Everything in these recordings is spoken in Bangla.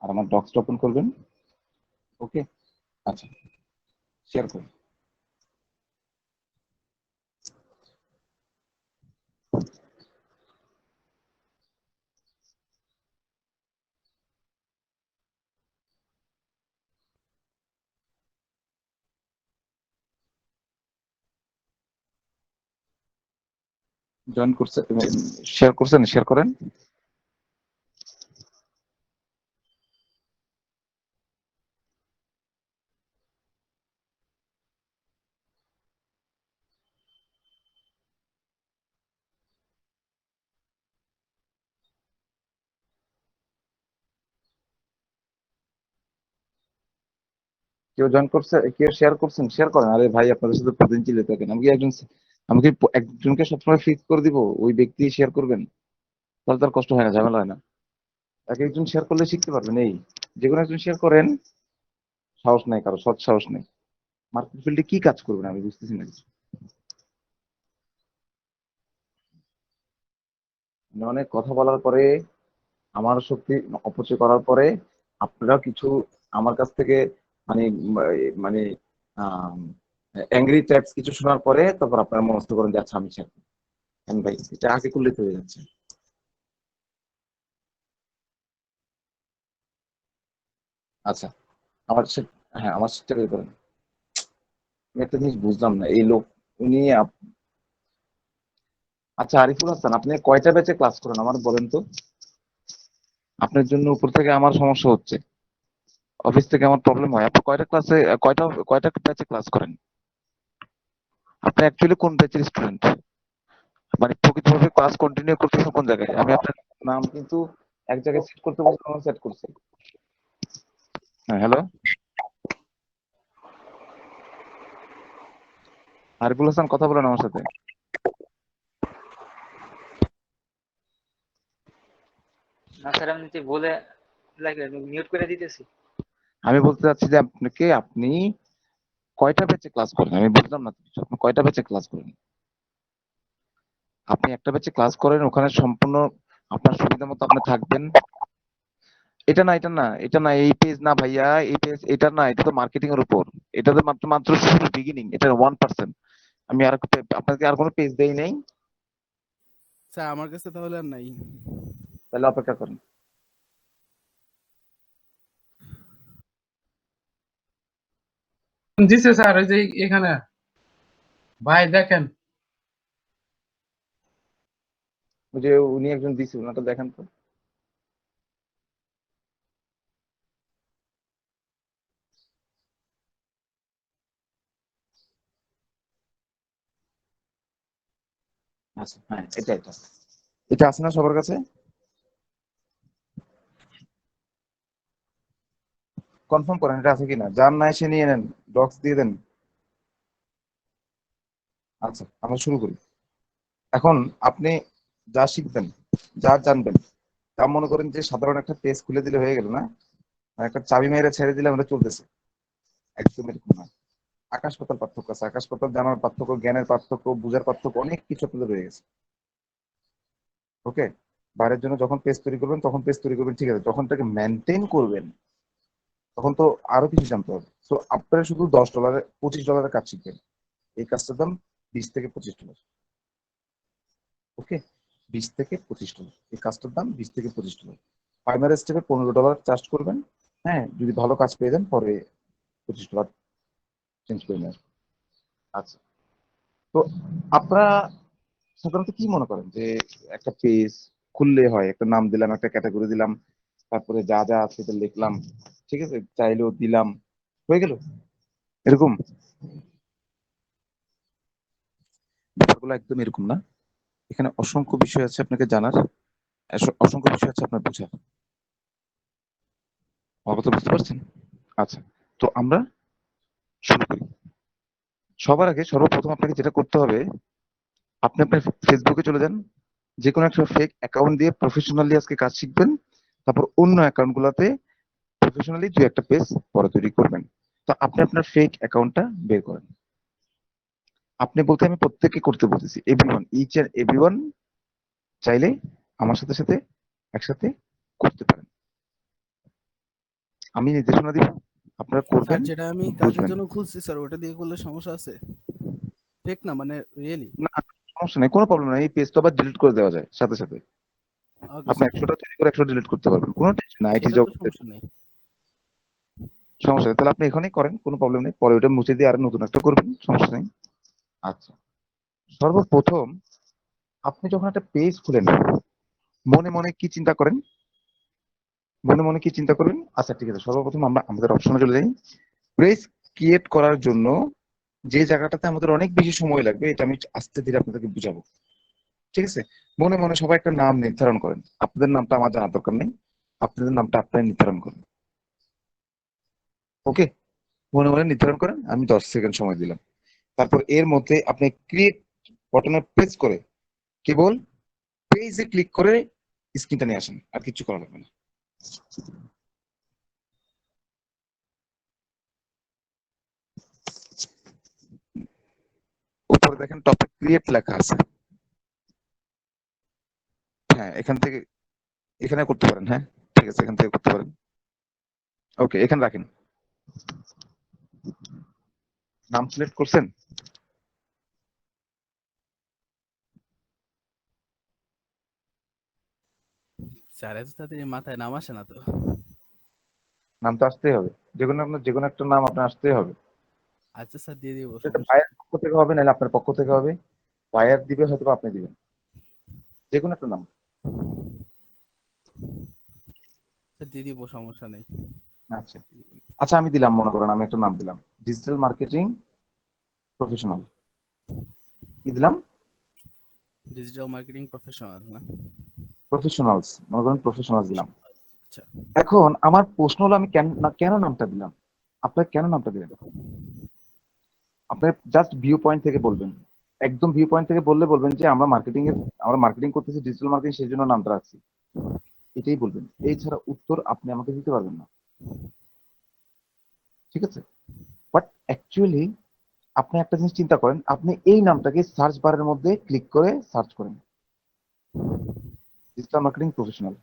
আর আমার ডক্সটা ওপেন করবেন। ওকে, আচ্ছা, শেয়ার করুন। জয়েন করছে, শেয়ার করছেন, শেয়ার করেন। কেউ জয়েন করছে, কেউ শেয়ার করছেন, শেয়ার করেন। আরে ভাই, আপনাদের সাথে প্রতিদিন চিল্লে থাকেন, আমি কি একজনকে সবসময় ফিক্স করে দিব ওই ব্যক্তি শেয়ার করবেন? তাহলে তার কষ্ট হয় না, ঝামেলা হয় না। এক একজন শেয়ার করলে শিখতে পারবেন। এই যে কোনো একজন শেয়ার করেন। সাহস নাই কারো, সৎ সাহস নেই। মার্কেট ফিল্ডে কি কাজ করবেন আমি বুঝতেছি না কিছু। মানে অনেক কথা বলার পরে, আমার শক্তি অপচয় করার পরে, আপনারা কিছু আমার কাছ থেকে মানে মানে অ্যাংরি ট্যাক্স কিছু শোনার পরে তারপর আপনারা মনস্থ করেন যে আচ্ছা আমি শেয়ার করবো। ভাই, এটা আগে করলে তো হয়ে যাচ্ছে। আচ্ছা, আমার হ্যাঁ, আমার সেটা বের করেন। আমি একটা জিনিস বুঝলাম না, এই লোক উনি আচ্ছা, আরিফুল হাসান, আপনি কয়টা ব্যাচে ক্লাস করেন আমার বলেন তো? আপনার জন্য উপর থেকে আমার সমস্যা হচ্ছে, অফিস থেকে আমার প্রবলেম হয়। আপনি কয়টা কয়টা ব্যাচে ক্লাস করেন? আপনি অ্যাকচুয়ালি কোন ব্যাচের স্টুডেন্ট? মানে প্রকৃতভাবে ক্লাস কন্টিনিউ করতেছেন কোন জায়গায়? আমি আপনার নাম কিন্তু এক জায়গায় সেট করতে বলতে আমার সেট করছি। হ্যাঁ, হ্যালো, আরিফুল হাসান, কথা বলেন আমার সাথে। না স্যার, আমি যে বলে লাগে মিউট করে দিতেছি। আমি বলতে চাচ্ছি যে আপনি কয়টা ব্যাচে ক্লাস করেন আমি বুঝলাম না তো কিছু। আপনি কয়টা ব্যাচে ক্লাস করেন? আপনি একটা ব্যাচে ক্লাস করেন, ওখানে সম্পূর্ণ আপনার সুবিধা মতো আপনি থাকবেন। এটা না, এটা না, এটা না, এই পেজ না ভাইয়া, এই পেজ এটা না, এটা তো মার্কেটিং এর উপর। এটা তো মাত্র মাত্র শুরু, বিগিনিং, এটা 1%। আমি আর আপনাকে আর কোনো পেজ দেই নাই। স্যার আমার কাছে তাহলে আর নাই। তাহলে অপেক্ষা করেন। দিছে স্যার, ওই যে এখানে ভাই দেখেন। ওই যে উনি একজন দিছে, ওনাটা দেখেন তো। আচ্ছা, হ্যাঁ, এটা এটা এটা আছে না সবার কাছে? কনফার্ম করেন এটা আছে কিনা, যার না এসে নিয়ে নেন, ডক্স দিয়ে দেন। আচ্ছা, আমরা শুরু করি। এখন আপনি যা শিখবেন, যা জানবেন, তা মনে করেন যে সাধারণ একটা পেজ খুলে দিলে হয়ে গেল না, মানে একটা চাবি মেরে ছেড়ে দিলে আমরা চলতেছে। একদম এরকম না। আকাশ পাতাল পার্থক্য আছে, আকাশ পাতাল জানার পার্থক্য, জ্ঞানের পার্থক্য, বুঝার পার্থক্য, অনেক কিছু আপনাদের রয়ে গেছে। ওকে, বাইরের জন্য যখন পেজ তৈরি করবেন তখন পেজ তৈরি করবেন, ঠিক আছে, যখন তাকে মেনটেন করবেন তখন তো আরো কিছু জানতে হবে। তো আপনারা শুধু $10 $25 কাজ শিখবেন। এই কাজটার দাম $20 থেকে $25। ওকে, $20 থেকে $25, এই কাজটার দাম $20 থেকে $25। প্রাইমারি স্টেপে $15 চার্জ করবেন। হ্যাঁ, যদি ভালো কাজ পেয়ে যান পরে $25 চেঞ্জ করে নেবেন। আচ্ছা, তো আপনারা সাধারণত কি মনে করেন যে একটা পেজ খুললে হয়, একটা নাম দিলাম, একটা ক্যাটাগরি দিলাম, তারপরে যা যা আছে সেটা লিখলাম, ঠিক আছে, চাইলেও দিলাম, হয়ে গেল, এরকম? ব্যাপারগুলো একদম এরকম না। এখানে অসংখ্য বিষয় আছে আপনাকে জানার, অসংখ্য বিষয় আছে আপনার বোঝার। আমার কথা বুঝতে পারছেন? আচ্ছা, তো আমরা শুরু করি। সবার আগে সর্বপ্রথম আপনাকে যেটা করতে হবে, আপনি আপনার ফেসবুকে চলে যান। যে কোনো একটা ফেক অ্যাকাউন্ট দিয়ে প্রফেশনালি আজকে কাজ শিখবেন। তারপর অন্য অ্যাকাউন্ট গুলাতে প্রফেশনালি দুই একটা পেজ পরে তৈরি করবেন। তো আপনি আপনার ফেক অ্যাকাউন্টটা বের করেন। আপনি বলতে আমি প্রত্যেককে করতে বলতেছি, এভরিওয়ান, ইচ এন্ড এভরিওয়ান চাইলে আমার সাথে সাথে একসাথে করতে পারেন। আমি নির্দেশনা দিব, আপনারা স্যার করবেন, যেটা আমি কাজের বুঝবেন। জন্য খুলছি স্যার ওটা দিয়ে করলে সমস্যা আছে? ফেক না মানে রিয়েলি? না, সমস্যা নেই, কোনো প্রবলেম নেই, এই পেজ তো আবার ডিলিট করে দেওয়া যায় সাথে সাথে। ওকে আপনি স্যার, 100টা তৈরি করে 100 ডিলিট করতে পারবেন, কোনো টেনশন নাই, আইটি সেটা তো জগতে সমস্যা নেই। সমস্যা নেই। তাহলে আপনি এখানেই করেন, কোনো প্রবলেম নেই, পরে ওটা মুছে দিয়ে আর নতুন একটা করবেন, সমস্যা নেই। আচ্ছা, সর্বপ্রথম আপনি যখন একটা পেজ খুলেন, মনে মনে কি চিন্তা করেন? মনে মনে কি চিন্তা করবেন? আচ্ছা ঠিক আছে, সর্বপ্রথম আমরা আমাদের অপশনে চলে যাই। পেজ ক্রিয়েট করার জন্য যে জায়গাটাতে আমাদের অনেক বেশি সময় লাগবে, এটা আমি আস্তে ধীরে আপনাদেরকে বুঝাবো, ঠিক আছে? মনে মনে সবাই একটা নাম নির্ধারণ করেন। আপনাদের নামটা আমার জানার দরকার নেই, আপনাদের নামটা আপনারা নির্ধারণ করেন। ওকে, মনে মনে নির্ধারণ করেন, আমি 10 সেকেন্ড সময় দিলাম। তারপর এর মধ্যে আপনি ক্রিয়েট বটনে প্রেস করে কেবল পেজে ক্লিক করে স্ক্রিনটা নিয়ে আসেন, আর কিছু করা লাগবে না। উপরে দেখেন টপে ক্রিয়েট লেখা আছে। হ্যাঁ, এখান থেকে এখানে করতে পারেন, হ্যাঁ ঠিক আছে, এখান থেকে করতে পারেন। ওকে, এখানে রাখেন। নাম সিলেক্ট করছেন? স্যার এত তাড়াতাড়ি মাথায় নাম আসে না তো। নাম তো আসতেই হবে, যে কোনো একটা নাম আপনার আসতেই হবে। আচ্ছা স্যার দিয়ে দিব, সেটা সমস্যা ভাইয়ের পক্ষ থেকে হবে, নাহলে আপনার পক্ষ থেকে হবে। ভাইয়ার দিবে, হয়তো বা আপনি দিবেন, যে কোনো একটা নাম। স্যার দিয়ে দিব, সমস্যা নেই। আচ্ছা আচ্ছা, আমি দিলাম, মনে করেন আমি একটা নাম দিলাম, ডিজিটাল মার্কেটিং প্রফেশনাল। কি দিলাম? ডিজিটাল মার্কেটিং প্রফেশনাল না? প্রফেশনালস, মনে করেন প্রফেশনালস দিলাম। আচ্ছা এখন আমার প্রশ্ন হলো, আমি কেন নামটা দিলাম? আপনার কেন নামটা দিলেন? আপনার জাস্ট ভিউ পয়েন্ট থেকে বলবেন, একদম ভিউ পয়েন্ট থেকে বলবেন যে আমরা মার্কেটিং করতেছি, ডিজিটাল মার্কেটিং, সেই জন্য নামটা রাখছি, এটাই বলবেন। এছাড়া উত্তর আপনি আমাকে দিতে পারবেন না, ঠিক আছে? বাট অ্যাকচুয়ালি আপনি একটা জিনিস চিন্তা করেন, আপনি এই নামটাকে সার্চ বারের মধ্যে ক্লিক করে সার্চ করেন, digital marketing professional.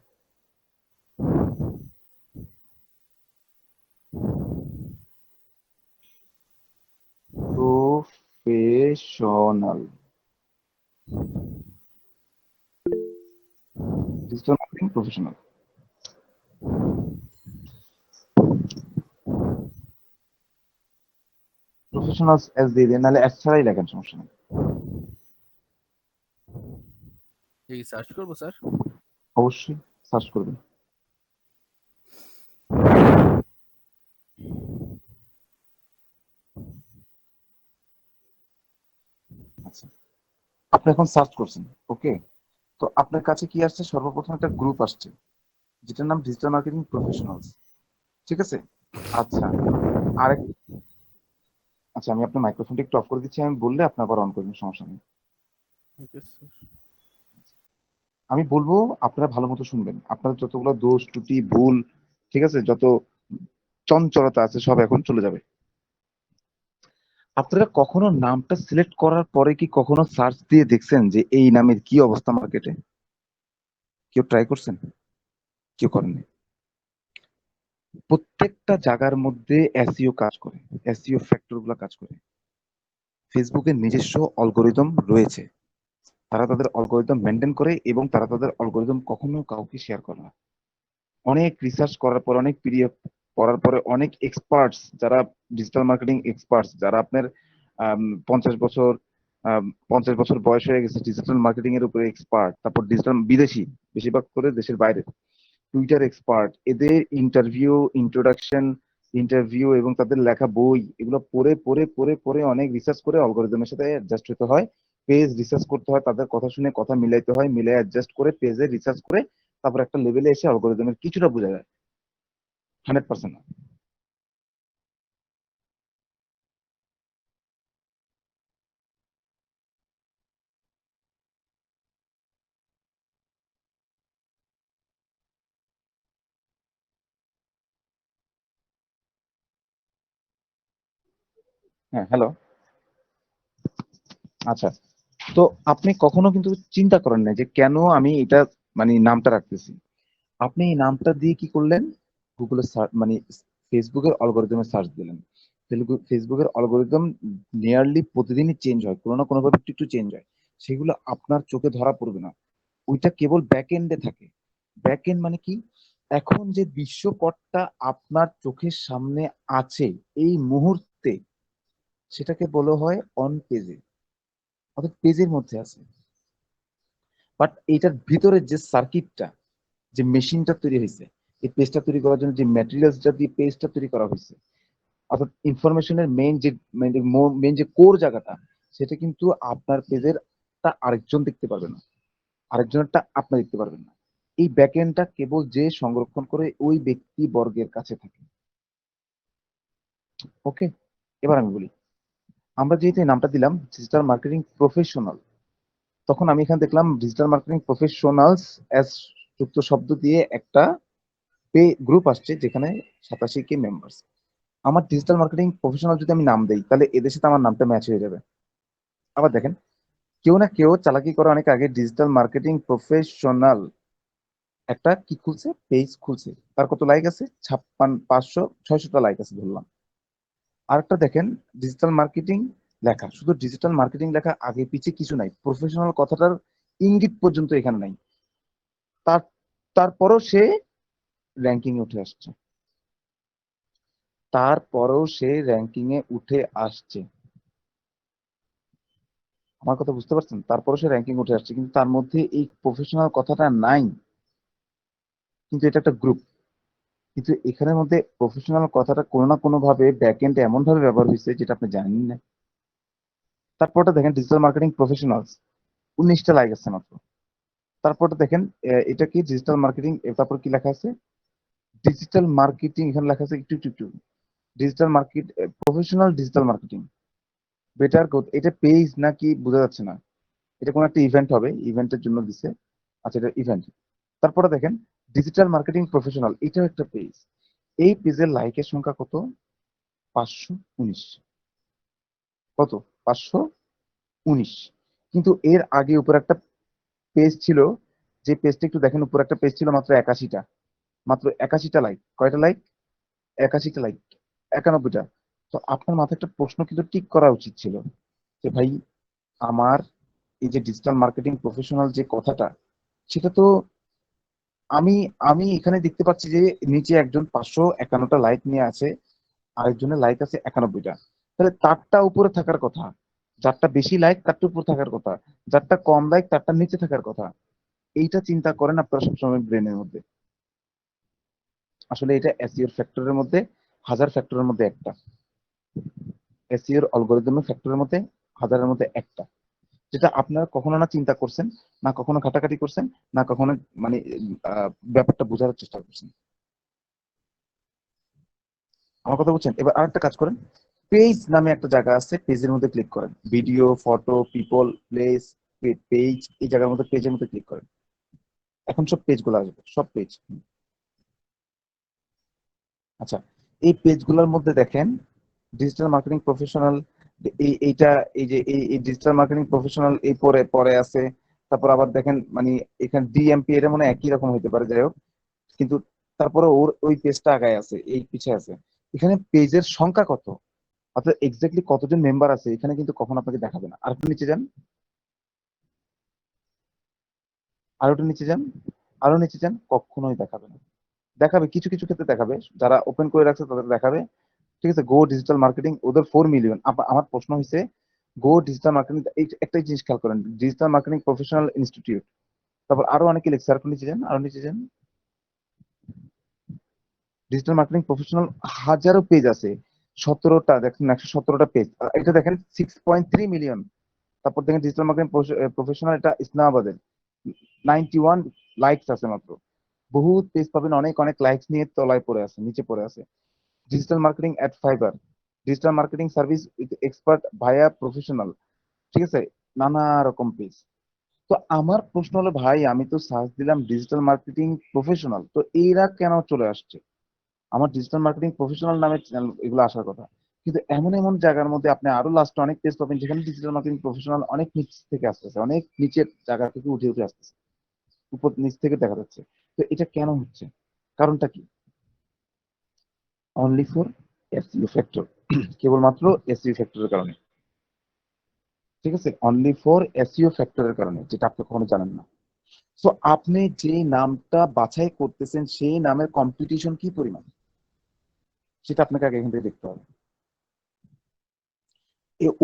Professional, digital marketing professional. Professional S দিয়ে দিন, নাহলে এস ছাড়াই লেখেন, সমস্যা নেই। এই সার্চ করবো স্যার? অবশ্যই সার্চ করবেন। আচ্ছা, আপনি এখন সার্চ করছেন, ওকে? তো আপনার কাছে কি আসছে? সর্বপ্রথম একটা গ্রুপ আসছে, যেটার নাম ডিজিটাল মার্কেটিং প্রফেশনালস, ঠিক আছে? আচ্ছা, আরেক আচ্ছা, আমি আপনার মাইক্রোফোনটা একটু অফ করে দিচ্ছি, আমি বললে আপনি আবার অন করবেন, সমস্যা নেই। Okay sir. আমি বলবো, আপনারা ভালো মতো শুনবেন, আপনার যতগুলো দোষ ত্রুটি ভুল, ঠিক আছে, যত চঞ্চলতা আছে, সব এখন চলে যাবে। আপনারা কখনো নামটা সিলেক্ট করার পরে কি কখনো সার্চ দিয়ে দেখছেন যে এই নামের কি অবস্থা মার্কেটে? কেউ ট্রাই করছেন? কেউ করেননি। প্রত্যেকটা জায়গার মধ্যে এসইও কাজ করে, এসইও ফ্যাক্টর গুলো কাজ করে। ফেসবুকের নিজস্ব অ্যালগরিদম রয়েছে, তারা তাদের অ্যালগরিদম মেনটেন করে, এবং তারা তাদের অ্যালগরিদম কখনো কাউকে শেয়ার করে না। অনেক রিসার্চ করার পর, অনেক পিডিএফ পড়ার পরে, অনেক এক্সপার্টস যারা ডিজিটাল মার্কেটিং এক্সপার্টস, যারা আপনার 50 বছর 50 বছর বয়স হয়ে গেছে, ডিজিটাল মার্কেটিং এর উপরে এক্সপার্ট, তারপর ডিজিটাল বিদেশি, বেশিরভাগ করে দেশের বাইরে, টুইটার এক্সপার্ট, এদের ইন্টারভিউ এবং তাদের লেখা বই, এগুলো পড়ে পড়ে পড়ে পড়ে অনেক রিসার্চ করে অ্যালগরিদমের সাথে অ্যাডজাস্ট হতে হয়। পেজ রিসার্চ করতে হয়, তাদের কথা শুনে কথা মিলাইতে হয়, মিলে অ্যাডজাস্ট করে পেজে রিসার্চ করে তারপর একটা লেভেলে এসে অ্যালগরিদমের কিছুটা বোঝা যায়, 100% না। হ্যাঁ, হ্যালো। আচ্ছা, তো আপনি কখনো কিন্তু চিন্তা করেন না যে কেন আমি এটা, মানে নামটা রাখতেছি। আপনি এই নামটা দিয়ে কি করলেন? গুগলে মানে ফেসবুকের অ্যালগরিদমে সার্চ দিলেন, ফেসবুকের অ্যালগরিদম নিয়ারলি প্রতিদিনই চেঞ্জ হয়, কোনো না কোনো ভাবে একটু একটু চেঞ্জ হয়। সেগুলো আপনার চোখে ধরা পড়বে না, ওইটা কেবল ব্যাক এন্ডে থাকে। ব্যাক এন্ড মানে কি? এখন যে দৃশ্যপটটা আপনার চোখের সামনে আছে এই মুহূর্তে, সেটাকে বলা হয় অন পেজে, অর্থাৎ পেজের মধ্যে আছে। বাট এইটার ভিতরে যে সার্কিটটা, যে মেশিনটা তৈরি হয়েছে, এই পেজটা তৈরি করার জন্য যে ম্যাটেরিয়ালসটা দিয়ে পেজটা তৈরি করা হয়েছে, অর্থাৎ ইনফরমেশনের মেইন যে কোর জায়গাটা, সেটা কিন্তু আপনার পেজের টা আরেকজন দেখতে পারবে না, আরেকজনেরটা আপনি দেখতে পারবেন না। এই ব্যাকএন্ডটা কেবল যে সংরক্ষণ করে ওই ব্যক্তি বর্গের কাছে থাকে। ওকে, এবার আমি বলি, আমরা যেহেতু এই নামটা দিলাম ডিজিটাল মার্কেটিং প্রফেশনাল, তখন আমি এখানে দেখলাম ডিজিটাল মার্কেটিং প্রফেশনালস অ্যাজ যুক্ত শব্দ দিয়ে একটা গ্রুপ আসছে যেখানে 87 কে মেম্বার্স। আমার ডিজিটাল মার্কেটিং প্রফেশনাল যদি আমি নাম দেই, তাহলে এদের সাথে আমার নামটা ম্যাচ হয়ে যাবে। আবার দেখেন, কেউ না কেউ চালাকি করে অনেক আগে ডিজিটাল মার্কেটিং প্রফেশনাল একটা কি খুলছে, পেজ খুলছে, তার কত লাইক আছে? 500-600টা লাইক আছে ধরলাম। আরেকটা দেখেন, ডিজিটাল মার্কেটিং লেখা, শুধু ডিজিটাল মার্কেটিং লেখা, আগে পিছে কিছু নাই, প্রফেশনাল কথাটার ইঙ্গিত পর্যন্ত এখানে নাই। তার তারপরও সে র্যাঙ্কিং এ উঠে আসছে, তারপরেও সে র্যাঙ্কিং এ উঠে আসছে। আমার কথা বুঝতে পারছেন? তারপরও সে র্যাঙ্কিং উঠে আসছে, কিন্তু তার মধ্যে এই প্রফেশনাল কথাটা নাই। কিন্তু এটা একটা গ্রুপ, কিন্তু এখানের মধ্যে প্রফেশনাল কথাটা কোনো না কোনো ভাবে ব্যাক এন্ডে এমন ভাবে ব্যবহার হয়েছে যেটা আপনি জানেন না। তারপরটা দেখেন ডিজিটাল মার্কেটিং প্রফেশনালস, 19টা লাইক আছে মাত্র। তারপরটা দেখেন এটা কি ডিজিটাল মার্কেটিং, তারপর কি লেখা আছে? ডিজিটাল মার্কেটিং, এখানে লেখা আছে একটু একটু একটু, digital market professional digital marketing better growth. এটা পেজ নাকি বোঝা যাচ্ছে না, এটা কোনো একটা ইভেন্ট হবে, ইভেন্টের জন্য দিছে। আচ্ছা, এটা ইভেন্ট। তারপরে দেখেন ডিজিটাল মার্কেটিং প্রফেশনাল, এটাও একটা পেজ। এই পেজের লাইকের সংখ্যা কত? 519। কত? 519। কিন্তু এর আগে উপর একটা পেজ ছিল, যে পেজটা একটু দেখেন, উপর একটা পেজ ছিল মাত্র 81টা, মাত্র 81টা লাইক। কয়টা লাইক? 81টা লাইক, 91টা। তো আপনার মাথায় একটা প্রশ্ন কিন্তু ঠিক করা উচিত ছিল যে ভাই, আমার এই যে ডিজিটাল মার্কেটিং প্রফেশনাল যে কথাটা, সেটা তো আমি আমি এখানে দেখতে পাচ্ছি যে নিচে একজন 551টা লাইক নিয়ে আছে, আরেকজনের লাইক আছে 91টা। তাহলে তারটা উপরে থাকার কথা, যারটা বেশি লাইক তারটা উপরে থাকার কথা, যারটা কম লাইক তারটা নিচে থাকার কথা। এইটা চিন্তা করেন আপনারা সবসময় ব্রেনের মধ্যে। আসলে এটা এসইওর ফ্যাক্টরের মধ্যে হাজার ফ্যাক্টরের মধ্যে একটা, এসইওর অ্যালগরিদমের ফ্যাক্টরের মধ্যে হাজারের মধ্যে একটা, যেটা আপনারা কখনো না চিন্তা করছেন, না কখনো ঘাটাঘাটি করছেন, না কখনো মানে ব্যাপারটা বোঝার চেষ্টা করছেন। আমার কথা বলছেন? এবার আরেকটা কাজ করেন, পেজ নামে একটা জায়গা আছে, পেজের মধ্যে ক্লিক করেন, video, photo, people, place, page, এই জায়গার মধ্যে পেজের মধ্যে ক্লিক করেন। এখন সব পেজগুলো আসবে, সব পেজ। আচ্ছা, এই পেজগুলোর মধ্যে দেখেন ডিজিটাল মার্কেটিং প্রফেশনাল, এইটা, এই যে এই ডিজিটাল মার্কেটিং প্রফেশনাল এই পরে পরে আছে। তারপর আবার দেখেন মানে এখানে ডিএমপি, এটা মনে হয় একই রকম হতে পারে, যাই হোক। কিন্তু তারপরে ওর ওই পেজটা আগায় আছে, এই পিছে আছে। এখানে পেজের সংখ্যা কত, অর্থাৎ এক্স্যাক্টলি কতজন মেম্বার আছে, এখানে কিন্তু কখনো আপনাকে দেখাবে না। আর একটু নিচে যান, আরো একটু নিচে যান, আরো নিচে যান, কখনোই দেখাবে না। দেখাবে কিছু কিছু ক্ষেত্রে দেখাবে, যারা ওপেন করে রাখছে তাদের দেখাবে। ঠিক আছে, গো ডিজিটাল মার্কেটিং, ওদের 4 মিলিয়ন। আমার প্রশ্ন হচ্ছে, গো ডিজিটাল মার্কেটিং, এই একটা জিনিস খেয়াল করেন, ডিজিটাল মার্কেটিং প্রফেশনাল ইনস্টিটিউট, তারপর আরো অনেকে লিখছে, আর একটু নিচে যান, আরো নিচে যান, ডিজিটাল মার্কেটিং প্রফেশনাল হাজারো পেজ আছে, 17টা দেখেন, 117টা পেজ। এটা দেখেন 6.3 মিলিয়ন। তারপর দেখেন ডিজিটাল মার্কেটিং প্রফেশনাল, এটা ইসলামাবাদের, 91 লাইকস আছে মাত্র। বহুত পেজ পাবেন অনেক অনেক লাইকস নিয়ে তলায় পড়ে আছে, নিচে পড়ে আছে। Digital marketing at fibre, digital marketing service with expert via professional, ঠিক আছে, নানা রকম পেজ। তো আমার প্রশ্ন হলো ভাই, আমি তো সার্চ দিলাম ডিজিটাল মার্কেটিং প্রফেশনাল, তো এরা কেন চলে আসছে? আমার ডিজিটাল মার্কেটিং প্রফেশনাল নামে চ্যানেল এগুলো আসার কথা। কিন্তু এমন এমন জায়গার মধ্যে আপনি আরো লাস্টে অনেক পেজ পাবেন যেখানে ডিজিটাল মার্কেটিং প্রফেশনাল অনেক নিচ থেকে আসতেছে, অনেক নিচের জায়গা থেকে উঠে উঠে আসতেছে, উপর নিচ থেকে দেখা যাচ্ছে। তো এটা কেন হচ্ছে? কারণটা কি? অনলি ফর এসইও ফ্যাক্টর, কেবলমাত্র এসইও ফ্যাক্টরের কারণে। ঠিক আছে, অনলি ফর এসইও ফ্যাক্টরের কারণে, যেটা আপনি কখনো জানেন না। তো আপনি যে নামটা বাছাই করতেছেন সেই নামের কম্পিটিশন কি পরিমাণ, সেটা আপনাকে আগে এখান থেকে দেখতে হবে।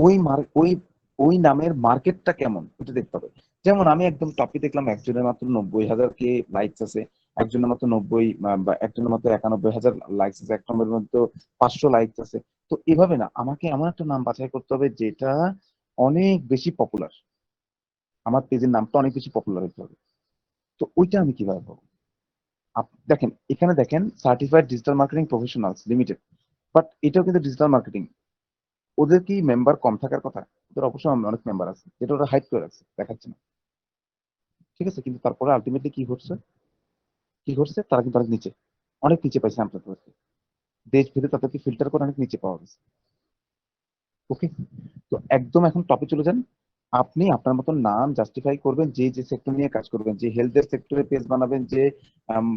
ওই ওই ওই নামের মার্কেটটা কেমন এটা দেখতে হবে। যেমন আমি একদম টপে দেখলাম একজনের মাত্র 90,000 কে লাইকস আছে, একজনের মাত্র 90 বা একজনের মাত্র 91,000 লাইকস আছে, এক নম্বরের মধ্যে 500 লাইকস আছে। তো এভাবে না, আমাকে এমন একটা নাম বাছাই করতে হবে যেটা অনেক বেশি পপুলার, আমার পেজের নামটা অনেক বেশি পপুলার হতে হবে। তো ওইটা আমি কিভাবে পাবো? দেখেন এখানে দেখেন certified digital marketing professionals limited, but এটাও কিন্তু ডিজিটাল মার্কেটিং। ওদের কি মেম্বার কম থাকার কথা? ওদের অবশ্যই অনেক মেম্বার আছে, যেটা ওরা হাইড করে রাখছে, দেখাচ্ছে না। ঠিক আছে, কিন্তু তারপরে আলটিমেটলি কি ঘটছে, তারা কিন্তু অনেক নিচে পাইছে আমরা তাদেরকে, দেশ ভেদে তাদেরকে ফিল্টার করে অনেক নিচে পাওয়া গেছে। ওকে, তো একদম এখন টপে চলে যান। আপনি আপনার মতো নাম জাস্টিফাই করবেন, যে যে সেক্টর নিয়ে কাজ করবেন, যে হেলথের সেক্টরে পেজ বানাবেন, যে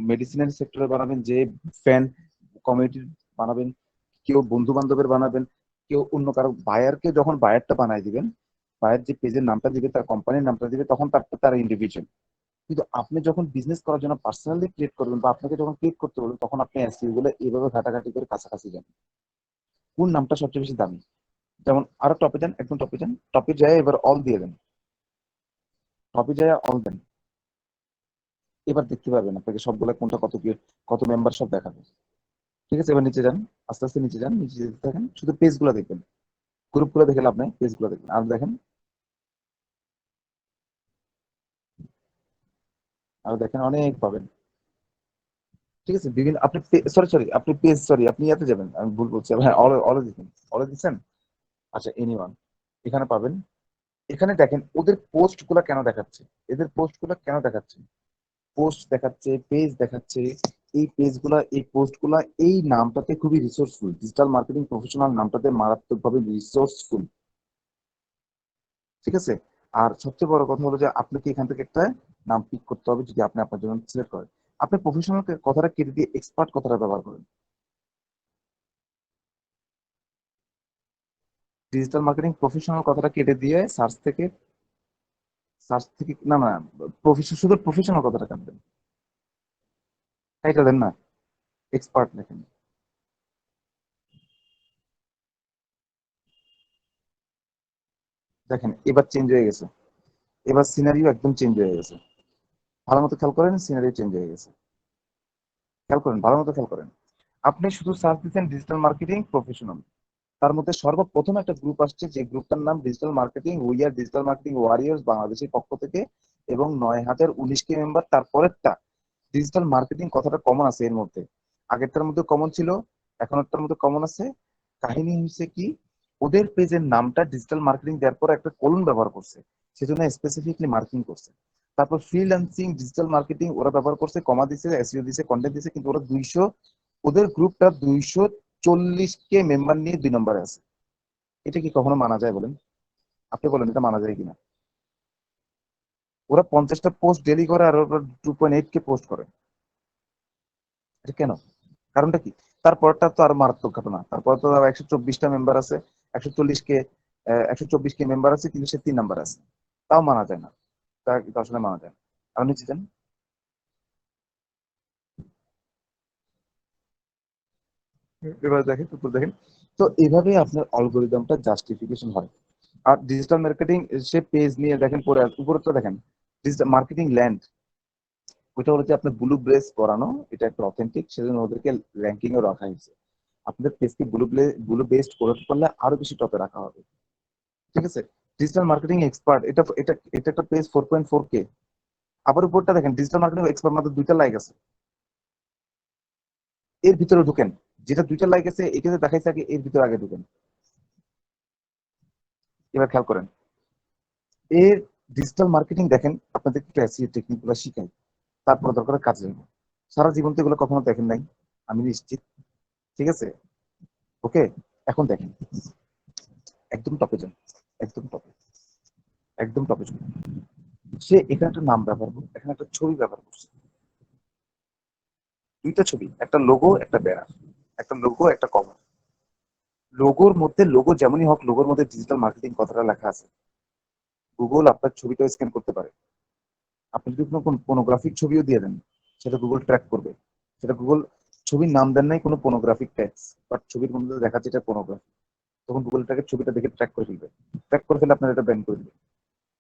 মেডিসিনের সেক্টরে বানাবেন, যে ফ্যান কমিউনিটির বানাবেন, কেউ বন্ধু বান্ধবের বানাবেন, কেউ অন্য কারো বায়ারকে যখন বায়ারটা বানাই দিবেন, বায়ার যে পেজের নামটা দিবে, তার কোম্পানির নামটা দিবে, তখন তার ইন্ডিভিজুয়াল। কিন্তু আপনি যখন বিজনেস করার জন্য পার্সোনালি ক্রিয়েট করবেন বা আপনাকে যখন ক্রিয়েট করতে বলবেন, তখন আপনি এসইও গুলো এইভাবে ঘাটাঘাটি করে কাছাকাছি যান কোন নামটা সবচেয়ে বেশি দামি। যেমন আরো টপে যান, একদম টপে যান, টপে যায় এবার অল দিয়ে দেন, টপে যায় অল দেন। এবার দেখতে পারবেন আপনাকে সবগুলা কোনটা কত কি, কত মেম্বার সব দেখাবে। ঠিক আছে, এবার নিচে যান, আস্তে আস্তে নিচে যান, নিচে যেতে থাকেন, শুধু পেজ গুলো দেখবেন, গ্রুপ গুলো দেখে লাভ নাই, পেজ গুলো দেখবেন। আর দেখেন, আর দেখেন অনেক পাবেন। ঠিক আছে, বিভিন্ন আপনি সরি আপনি পেজ, আপনি ইয়াতে যাবেন, আমি ভুল বলছি, হ্যাঁ অল, অলে দিচ্ছেন, অলে দিচ্ছেন। আচ্ছা, এনিওয়ান এখানে পাবেন। এখানে দেখেন ওদের পোস্ট গুলা কেন দেখাচ্ছে, এদের পোস্ট গুলা কেন দেখাচ্ছে, পোস্ট দেখাচ্ছে, পেজ দেখাচ্ছে। এই পোস্ট গুলা এই নামটাতে খুবই রিসোর্সফুল, ডিজিটাল মার্কেটিং প্রফেশনাল নামটাতে মারাত্মকভাবে রিসোর্সফুল। ঠিক আছে, আর সবচেয়ে বড় কথা হলো যে আপনাকে এখান থেকে একটা নাম পিক করতে হবে যদি আপনি আপনার জন্য সিলেক্ট করেন। আপনি প্রফেশনাল কথাটা কেটে দিয়ে এক্সপার্ট কথাটা ব্যবহার করেন। ডিজিটাল মার্কেটিং প্রফেশনাল কথাটা কেটে দিয়ে সার্চ থেকে না না, প্রফেশন, শুধু প্রফেশনাল কথাটা কাটবেন, টাইটেল দেন না, এক্সপার্ট লেখেন। দেখেন এবার চেঞ্জ হয়ে গেছে, এবার সিনারিও একদম চেঞ্জ হয়ে গেছে। ভালো মতো খেয়াল করেন, সিনারিও চেঞ্জ হয়ে গেছে, খেয়াল করেন, ভালো মতো খেয়াল করেন। আপনি শুধু সার্চ দিচ্ছেন ডিজিটাল মার্কেটিং প্রফেশনাল, তার মধ্যে সর্বপ্রথম একটা গ্রুপ আসছে, যে গ্রুপটার নাম digital marketing digital marketing Warriors বাংলাদেশের পক্ষ থেকে, এবং 9,019 কে মেম্বার। তারপরেরটা ডিজিটাল মার্কেটিং কথাটা কমন আছে এর মধ্যে, আগেরটার মধ্যে কমন ছিল, এখনটার মধ্যে কমন আছে। কাহিনী হচ্ছে কি, ওদের পেজের নামটা ডিজিটাল মার্কেটিং দেওয়ার পর একটা কোলন ব্যবহার করছে, সেজন্য স্পেসিফিকলি মার্কিং করছে। তারপর ফ্রিল্যান্সিং ডিজিটাল মার্কেটিং ওরা ব্যবহার করছে, কমা দিছে, এসইও দিছে, কন্টেন্ট দিছে, কিন্তু ওরা 200, ওদের গ্রুপটা 240 কে মেম্বার নিয়ে 2 নম্বরে আছে। এটা কি কখনো মানা যায় বলেন? আপনি বলেন এটা মানা যায় কিনা? ওরা 50টা পোস্ট ডেলি করে আর ওরা 2.8 কে পোস্ট করে, এটা কেন? কারণটা কি? তারপরটা তো আরো মারাত্মক ঘটনা, তারপর তো 124টা মেম্বার আছে, 140 কে 124 কে মেম্বার আছে, কিন্তু সে 3 নাম্বার আছে, তাও মানা যায় না, তা কিন্তু আসলে মানা যায় না। আর নিচে যান, এবার দেখেন, উপর দেখেন। তো এভাবে আপনার অ্যালগরিদমটা জাস্টিফিকেশন হয়। আর ডিজিটাল মার্কেটিং, সে পেজ নিয়ে দেখেন, পরে উপরে তো দেখেন ডিজিটাল মার্কেটিং ল্যান্ড, ওইটা হলো যে আপনার ব্লু ব্রেস করানো, এটা একটা অথেন্টিক, সেজন্য ওদেরকে র্যাঙ্কিং এ রাখা হয়েছে। আপনাদের পেজকে ব্লু বেসড করতে পারলে আরো বেশি টপে রাখা হবে। ঠিক আছে, ডিজিটাল মার্কেটিং এক্সপার্ট, এটা এটা এটা একটা পেজ 4.4 কে। আবার উপরটা দেখেন ডিজিটাল মার্কেটিং এক্সপার্ট, মাত্র 2টা লাইক আছে। এর ভিতরে ঢুকেন, যেটা 2টা লাইক আছে এটাতে দেখাইছে আগে, এর ভিতরে আগে ঢুকেন। এবার খেয়াল করেন, এর ডিজিটাল মার্কেটিং দেখেন, আপনাদের একটু এসইও টেকনিক গুলো শিখাই, তারপরে দরকার কাজে লাগবে। সারা জীবন তো এগুলো কখনো দেখেন নাই, আমি নিশ্চিত। ঠিক আছে, ওকে, এখন দেখেন, একদম টপে যান, একদম টপে, একদম টপে যান। সে এখানে একটা নাম ব্যবহার করবে, এখানে একটা ছবি ব্যবহার করছে, 2টা ছবি, একটা লোগো, একটা ব্যানার। একটা লোগো, একটা কভার। লোগোর মধ্যে, লোগো যেমনই হোক, লোগোর মধ্যে ডিজিটাল মার্কেটিং কথাটা লেখা আছে। গুগল আপনার ছবিটাও স্ক্যান করতে পারে। আপনি যদি কোনো পর্নোগ্রাফিক ছবিও দিয়ে দেন, সেটা গুগল ট্র্যাক করবে। সেটা গুগল, ছবির নাম দেন নাই কোনো পর্নোগ্রাফিক ট্যাক্স, বাট ছবির মধ্যে দেখা যাচ্ছে এটা পর্নোগ্রাফি, তখন গুগল এটাকে ছবিটা দেখে ট্র্যাক করে ফেলবে। ট্র্যাক করে ফেলে আপনার এটা ব্যান করে দিবে।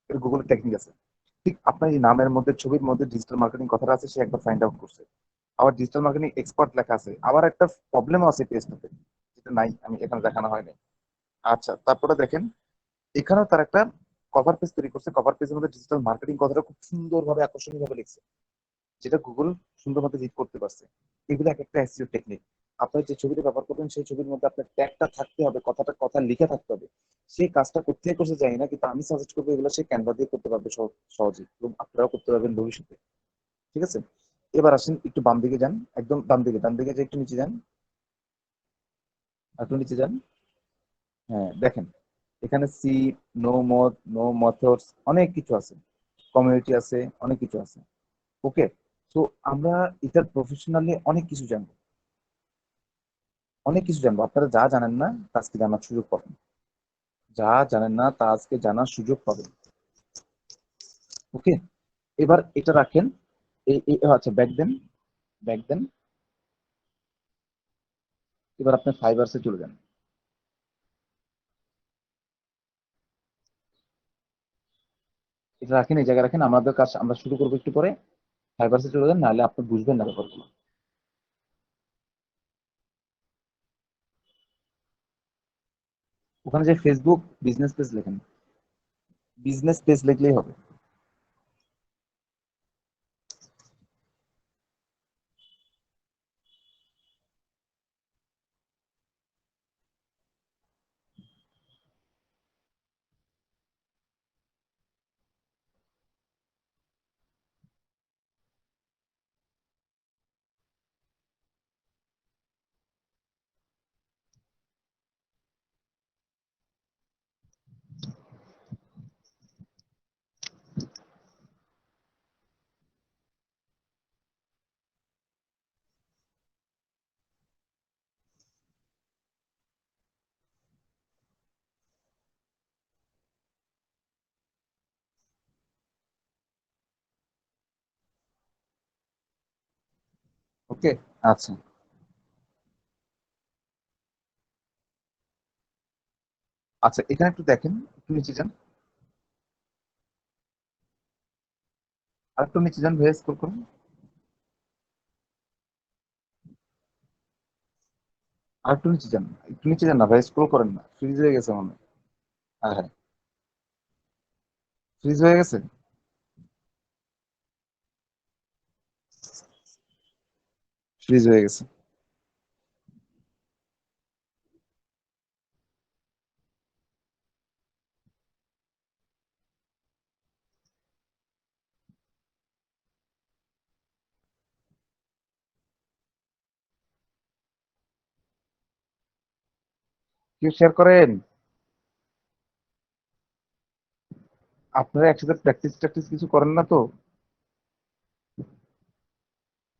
এটা গুগলের টেকনিক আছে। ঠিক আপনার এই নামের মধ্যে, ছবির মধ্যে ডিজিটাল মার্কেটিং কথাটা আছে, সে একবার ফাইন্ড আউট করছে। আবার ডিজিটাল মার্কেটিং এক্সপার্ট লেখা আছে। আবার একটা প্রবলেমও আছে পেজটাতে, যেটা নাই, আমি এখানে দেখানো হয়নি। আচ্ছা, তারপরে দেখেন, এখানেও তার একটা কভার পেজ তৈরি করছে। কভার পেজের মধ্যে ডিজিটাল মার্কেটিং কথাটা খুব সুন্দরভাবে, আকর্ষণীয় ভাবে লিখছে, যেটা গুগল সুন্দরভাবে রিড করতে পারছে। এগুলো এক একটা এসইও টেকনিক। আপনি যে ছবিটা ব্যবহার করবেন, সেই ছবির মধ্যে আপনার ট্যাগটা থাকতে হবে, কথাটা কথা লিখে থাকতে হবে। সেই কাজটা কোথায় করতে যাই না, কিন্তু আমি সাজেস্ট করবো এগুলো সে ক্যানভা দিয়ে করতে পারবে সহজেই, এবং আপনারাও করতে পারবেন ভবিষ্যতে। ঠিক আছে, এবার আসেন একটু বাম দিকে যান, একদম ডান দিকে, ডান দিকে যে একটু নিচে যান, একটু নিচে যান। হ্যাঁ, দেখেন এখানে see, no mode, no methods, অনেক কিছু আছে, কমিউনিটি আছে, অনেক কিছু আছে। ওকে, তো আমরা এটার প্রফেশনালি অনেক কিছু জানবো, অনেক কিছু জানবো। আপনারা যা জানেন না তা আজকে জানার সুযোগ পাবেন, যা জানেন না তা আজকে জানার সুযোগ পাবেন। ওকে, এবার এটা রাখেন। আচ্ছা, ব্যাক দেন, ব্যাক দেন। এবার আপনি ফাইবারসে চলে যান। এটা রাখেন, এই জায়গায় রাখেন, আমাদের কাজ আমরা শুরু করবো একটু পরে। ফাইবারসে চলে যান, নাহলে আপনি বুঝবেন না ব্যাপারগুলো। ওখানে যে ফেসবুক বিজনেস পেজ লেখেন, বিজনেস পেজ লিখলেই হবে। ওকে, আচ্ছা, আচ্ছা, এখানে একটু দেখেন, একটু নিচে যান, আর একটু নিচে যান, ভেস স্ক্রল করুন। আর একটু নিচে যান, একটু নিচে যান না ভাই, স্ক্রল করেন না, ফ্রিজ হয়ে গেছে মনে হয়। হ্যাঁ, হ্যাঁ, ফ্রিজ হয়ে গেছে। ফ্রিজ হয়ে গেছে। কেউ শেয়ার করেন? আপনারা একসাথে প্র্যাকটিস ট্যাকটিস কিছু করেন না তো?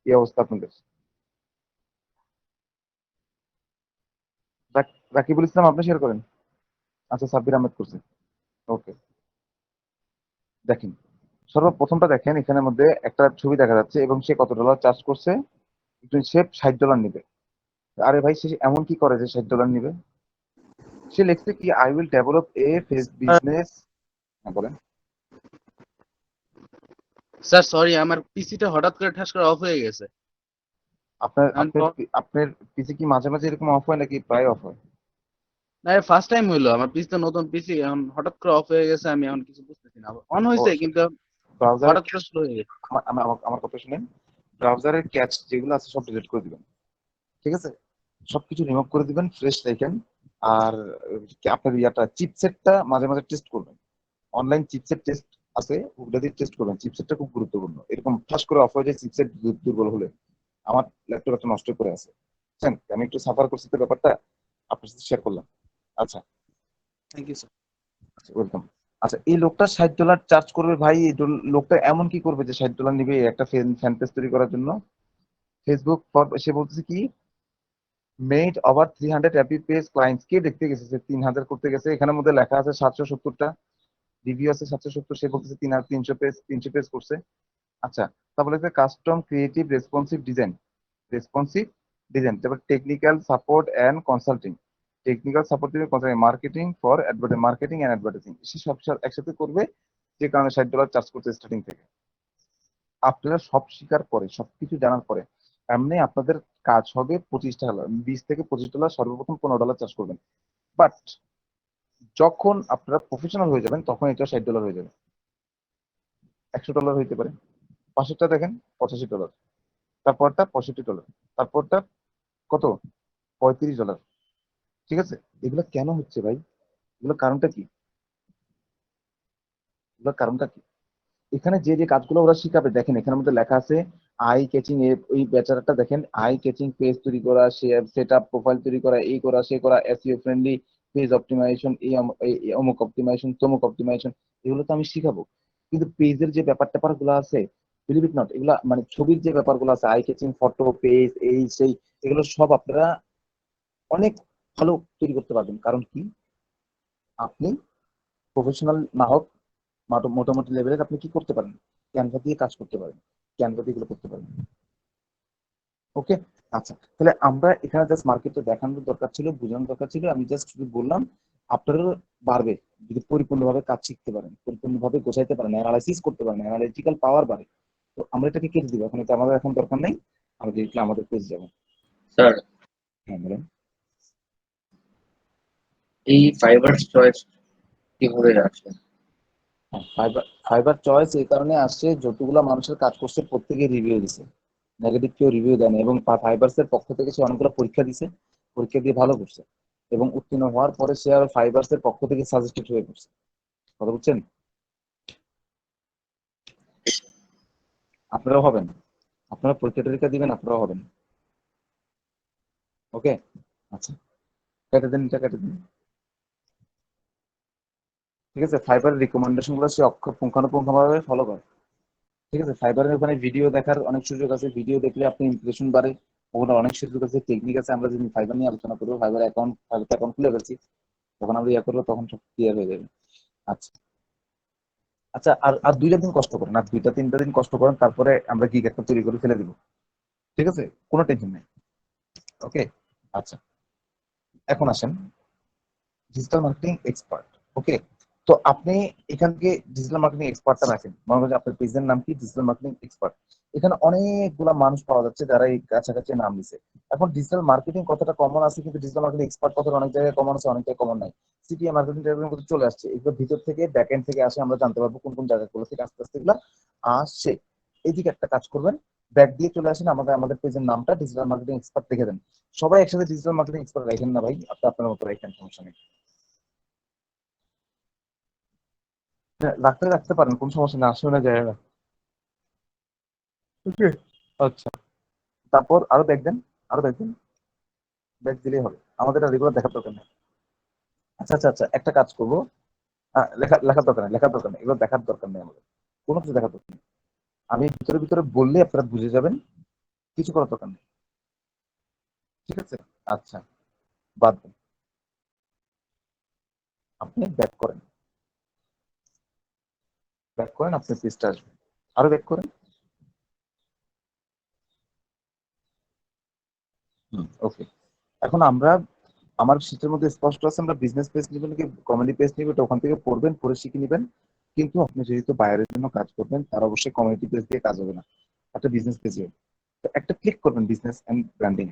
এই অবস্থা আপনাদের। রাকিবুল ইসলাম, আপনি শেয়ার করেন। আচ্ছা, সাব্বির আহমেদ করছে। ওকে, দেখেন, সর্বপ্রথমটা দেখেন, এখানের মধ্যে একটা ছবি দেখা যাচ্ছে এবং সে কত ডলার চার্জ করছে। একটু, সে $60 নিবে। আরে ভাই, সে এমন কি করে যে $60 নিবে? সে লিখছে কি, I will develop a face business. হ্যাঁ, বলেন। স্যার সরি, আমার পিসিটা হঠাৎ করে ঠাস করে অফ হয়ে গেছে। আপনার এখন আপনার আপনার পিসি কি মাঝে মাঝে এরকম অফ হয় নাকি প্রায় অফ হয়? না, ফার্স্ট টাইম হইলো আমার পিসিটা, নতুন পিসি, এখন হঠাৎ করে অফ হয়ে গেছে। আমি এখন কিছু বুঝতেছি না, অন ও, হয়েছে কিন্তু ব্রাউজারের, হঠাৎ করে স্লো হয়ে গেছে। আমার কথা শুনেন। ব্রাউজারের ক্যাচ যেগুলো আছে সব ডিলিট করে দিবেন। ঠিক আছে, সবকিছু রিমুভ করে দিবেন, ফ্রেশ রাখেন। আর আপনার ইয়াটা, চিপসেটটা মাঝে মাঝে টেস্ট করবেন। অনলাইন চিপসেট টেস্ট আছে, ওগুলো দিয়ে টেস্ট করবেন। চিপসেটটা খুব গুরুত্বপূর্ণ। এরকম ঠাস করে অফ হয়ে যায় চিপসেট দুর্বল হলে। আমার ল্যাপটপ একটা নষ্ট করে আছে, বুঝছেন? আমি একটু সাফার করছি তো ব্যাপারটা, আপনার সাথে শেয়ার করলাম। আচ্ছা, থ্যাংক ইউ স্যার। ওয়েলকাম। আচ্ছা, এই লোকটা $60 চার্জ করবে ভাই, এই লোকটা এমন কি করবে যে $60 নিবে একটা ফ্যান পেজ তৈরি করার জন্য? ফেসবুক সে বলতেছে কি, made over 300 happy page clients, কে দেখতে গেছে? সে 3000 করতে গেছে, এখানের মধ্যে লেখা আছে 770টা রিভিউ আছে, 770, সে বলতেছে 300 পেজ করছে। আচ্ছা, তারপরে কাস্টম ক্রিয়েটিভ রেসপন্সিভ ডিজাইন, তারপর technical support and consulting, marketing for marketing and advertising, সে সব একসাথে করবে, যে কারণে $60 চার্জ করতে স্টার্টিং থেকে। আপনারা সব শিকার পরে, সবকিছু জানার পরে এমনি আপনাদের কাজ হবে $25, $20 থেকে $25, সর্বপ্রথম $15 চার্জ করবেন। বাট যখন আপনারা প্রফেশনাল হয়ে যাবেন তখন এটা $60 হয়ে যাবে, $100 হইতে পারে। পাশেরটা দেখেন $85, তারপরটা $65, তারপরটা কত, $35। ঠিক আছে, এগুলো কেন হচ্ছে ভাই? এগুলোর কারণটা কি? এগুলোর কারণটা কি? এখানে যে যে কাজগুলো ওরা শিখাবে, দেখেন এখানের মধ্যে লেখা আছে আই ক্যাচিং, ওই বেচারাটা দেখেন, আই ক্যাচিং পেজ তৈরি করা, সেট আপ প্রোফাইল তৈরি করা, এই করা সে করা, এসইও ফ্রেন্ডলি পেজ অপটিমাইজেশন, এই অমুক অপটিমাইজেশন তমুক অপটিমাইজেশন, এগুলো তো আমি শিখাবো। কিন্তু পেজের যে ব্যাপার ট্যাপার গুলো আছে, বিলিভ ইট নট, এগুলা মানে ছবির যে ব্যাপারগুলো আছে, আই ক্যাচিং ফটো পেজ এই সেই, এগুলো সব আপনারা অনেক ভালো তৈরি করতে পারবেন। কারণ কি, আপনি প্রফেশনাল না হোক, মোটামুটি লেভেলের আপনি কি করতে পারেন, ক্যানভা দিয়ে কাজ করতে পারেন, ক্যানভা দিয়ে এগুলো করতে পারেন। ওকে, আচ্ছা, তাহলে আমরা এখানে জাস্ট মার্কেটে দেখানোর দরকার ছিল, বোঝানোর দরকার ছিল, আমি জাস্ট শুধু বললাম আপনারও বাড়বে যদি পরিপূর্ণভাবে কাজ শিখতে পারেন, পরিপূর্ণভাবে গোছাইতে পারেন, অ্যানালাইসিস করতে পারেন, অ্যানালিটিক্যাল পাওয়ার বাড়ে। তো আমরা এটাকে কেটে দিব, এখন এটা আমাদের এখন দরকার নেই, আমরা দেখলে আমাদের পেজ যাবো। স্যার, হ্যাঁ বলেন। এই ফাইবার চয়েস কিভাবে আসে? ফাইবার চয়েস এই কারণে আসছে, যতগুলা মানুষের কাজ করছে প্রত্যেকে রিভিউ দিছে, নেগেটিভ কেউ রিভিউ দেয়নি, এবং ফাইবার্স এর পক্ষ থেকে সে অনেকগুলো পরীক্ষা দিছে, পরীক্ষা দিয়ে ভালো করছে, এবং উত্তীর্ণ হওয়ার পরে সে আর ফাইবার্স এর পক্ষ থেকে সাজেস্টেড হয়ে পড়ছে। কথা বুঝছেন? আপনারাও হবেন, আপনারা পরীক্ষা টরীক্ষা দিবেন, আপনারাও হবেন। ওকে, আচ্ছা, কেটে দিন, এটা কেটে দিন। ঠিক আছে, ফাইবারের রিকমেন্ডেশন গুলো সে পুঙ্খানুপুঙ্খভাবে ফলো করে। ঠিক আছে, ফাইবারের ওখানে ভিডিও দেখার অনেক সুযোগ আছে, ভিডিও দেখলে আপনি ইমপ্রেশন বাড়ে, ওখানে অনেক সুযোগ আছে, টেকনিক আছে। আমরা যদি ফাইবার নিয়ে আলোচনা করবো, ফাইবার অ্যাকাউন্ট খুলে ফেলছি, যখন আমরা ইয়ে করবো তখন সব ক্লিয়ার হয়ে যাবে। আচ্ছা, আচ্ছা, আর আর 2টা দিন কষ্ট করেন, আর 2-3টা দিন কষ্ট করেন, তারপরে আমরা গিগ একটা তৈরি করে ফেলে দিব। ঠিক আছে, কোনো টেনশন নেই। ওকে, আচ্ছা, এখন আসেন ডিজিটাল মার্কেটিং এক্সপার্ট। ওকে, তো আপনি এখান থেকে ডিজিটাল মার্কেটিং এক্সপার্টটা রাখেন, মনে করেন আপনার পেজের নাম কি, ডিজিটাল মার্কেটিং এক্সপার্ট। এখানে অনেকগুলা মানুষ পাওয়া যাচ্ছে যারা এই কাছাকাছি নাম দিছে। এখন ডিজিটাল মার্কেটিং কতটা কমন আছে, কিন্তু ডিজিটাল মার্কেটিং এক্সপার্ট কথাটা অনেক জায়গায় কমন আছে, অনেক জায়গায় কমন নাই। সিপিএ মার্কেটিং টাইপের মধ্যে চলে আসছে, এগুলো ভিতর থেকে ব্যাক এন্ড থেকে আসে, আমরা জানতে পারবো কোন কোন জায়গাগুলো থেকে আস্তে আস্তে এগুলো আসছে। এইদিকে একটা কাজ করবেন, ব্যাক দিয়ে চলে আসেন, আমাদের পেজের নামটা ডিজিটাল মার্কেটিং এক্সপার্ট লিখে দেন। সবাই একসাথে ডিজিটাল মার্কেটিং এক্সপার্ট রাখেন না ভাই, আপনি আপনার মতো রাখেন, সমস্যা নেই। হ্যাঁ, রাখতে পারেন, কোন সমস্যা নেই, আসলে না জায়গা। ওকে, আচ্ছা, তারপর আরো দেখবেন, আরো দেখবেন, ব্যাক দিলেই হবে, আমাদের আর রেগুলার দেখার দরকার নেই। আচ্ছা আচ্ছা আচ্ছা, একটা কাজ করবো, লেখার দরকার নেই, এগুলো দেখার দরকার নেই, আমাদের কোনো কিছু দেখার দরকার নেই। আমি ভিতরে ভিতরে বললে আপনারা বুঝে যাবেন, কিছু করার দরকার নেই। ঠিক আছে, আচ্ছা, বাদ দেন, আপনি ব্যাক করেন, আপনার পেজটা আসবে, আরো ব্যাক করেন। ওকে, এখন আমরা, আমার শীতের মধ্যে স্পষ্ট আছে, আমরা বিজনেস পেজ নিব নাকি কমেডি পেজ নিব, এটা ওখান থেকে পড়বেন, পড়ে শিখে নেবেন। কিন্তু আপনি যেহেতু বাইরের জন্য কাজ করবেন, তার অবশ্যই কমিউনিটি পেজ দিয়ে কাজ হবে না, একটা বিজনেস পেজে হবে। তো একটা ক্লিক করবেন বিজনেস এন্ড ব্র্যান্ডিং।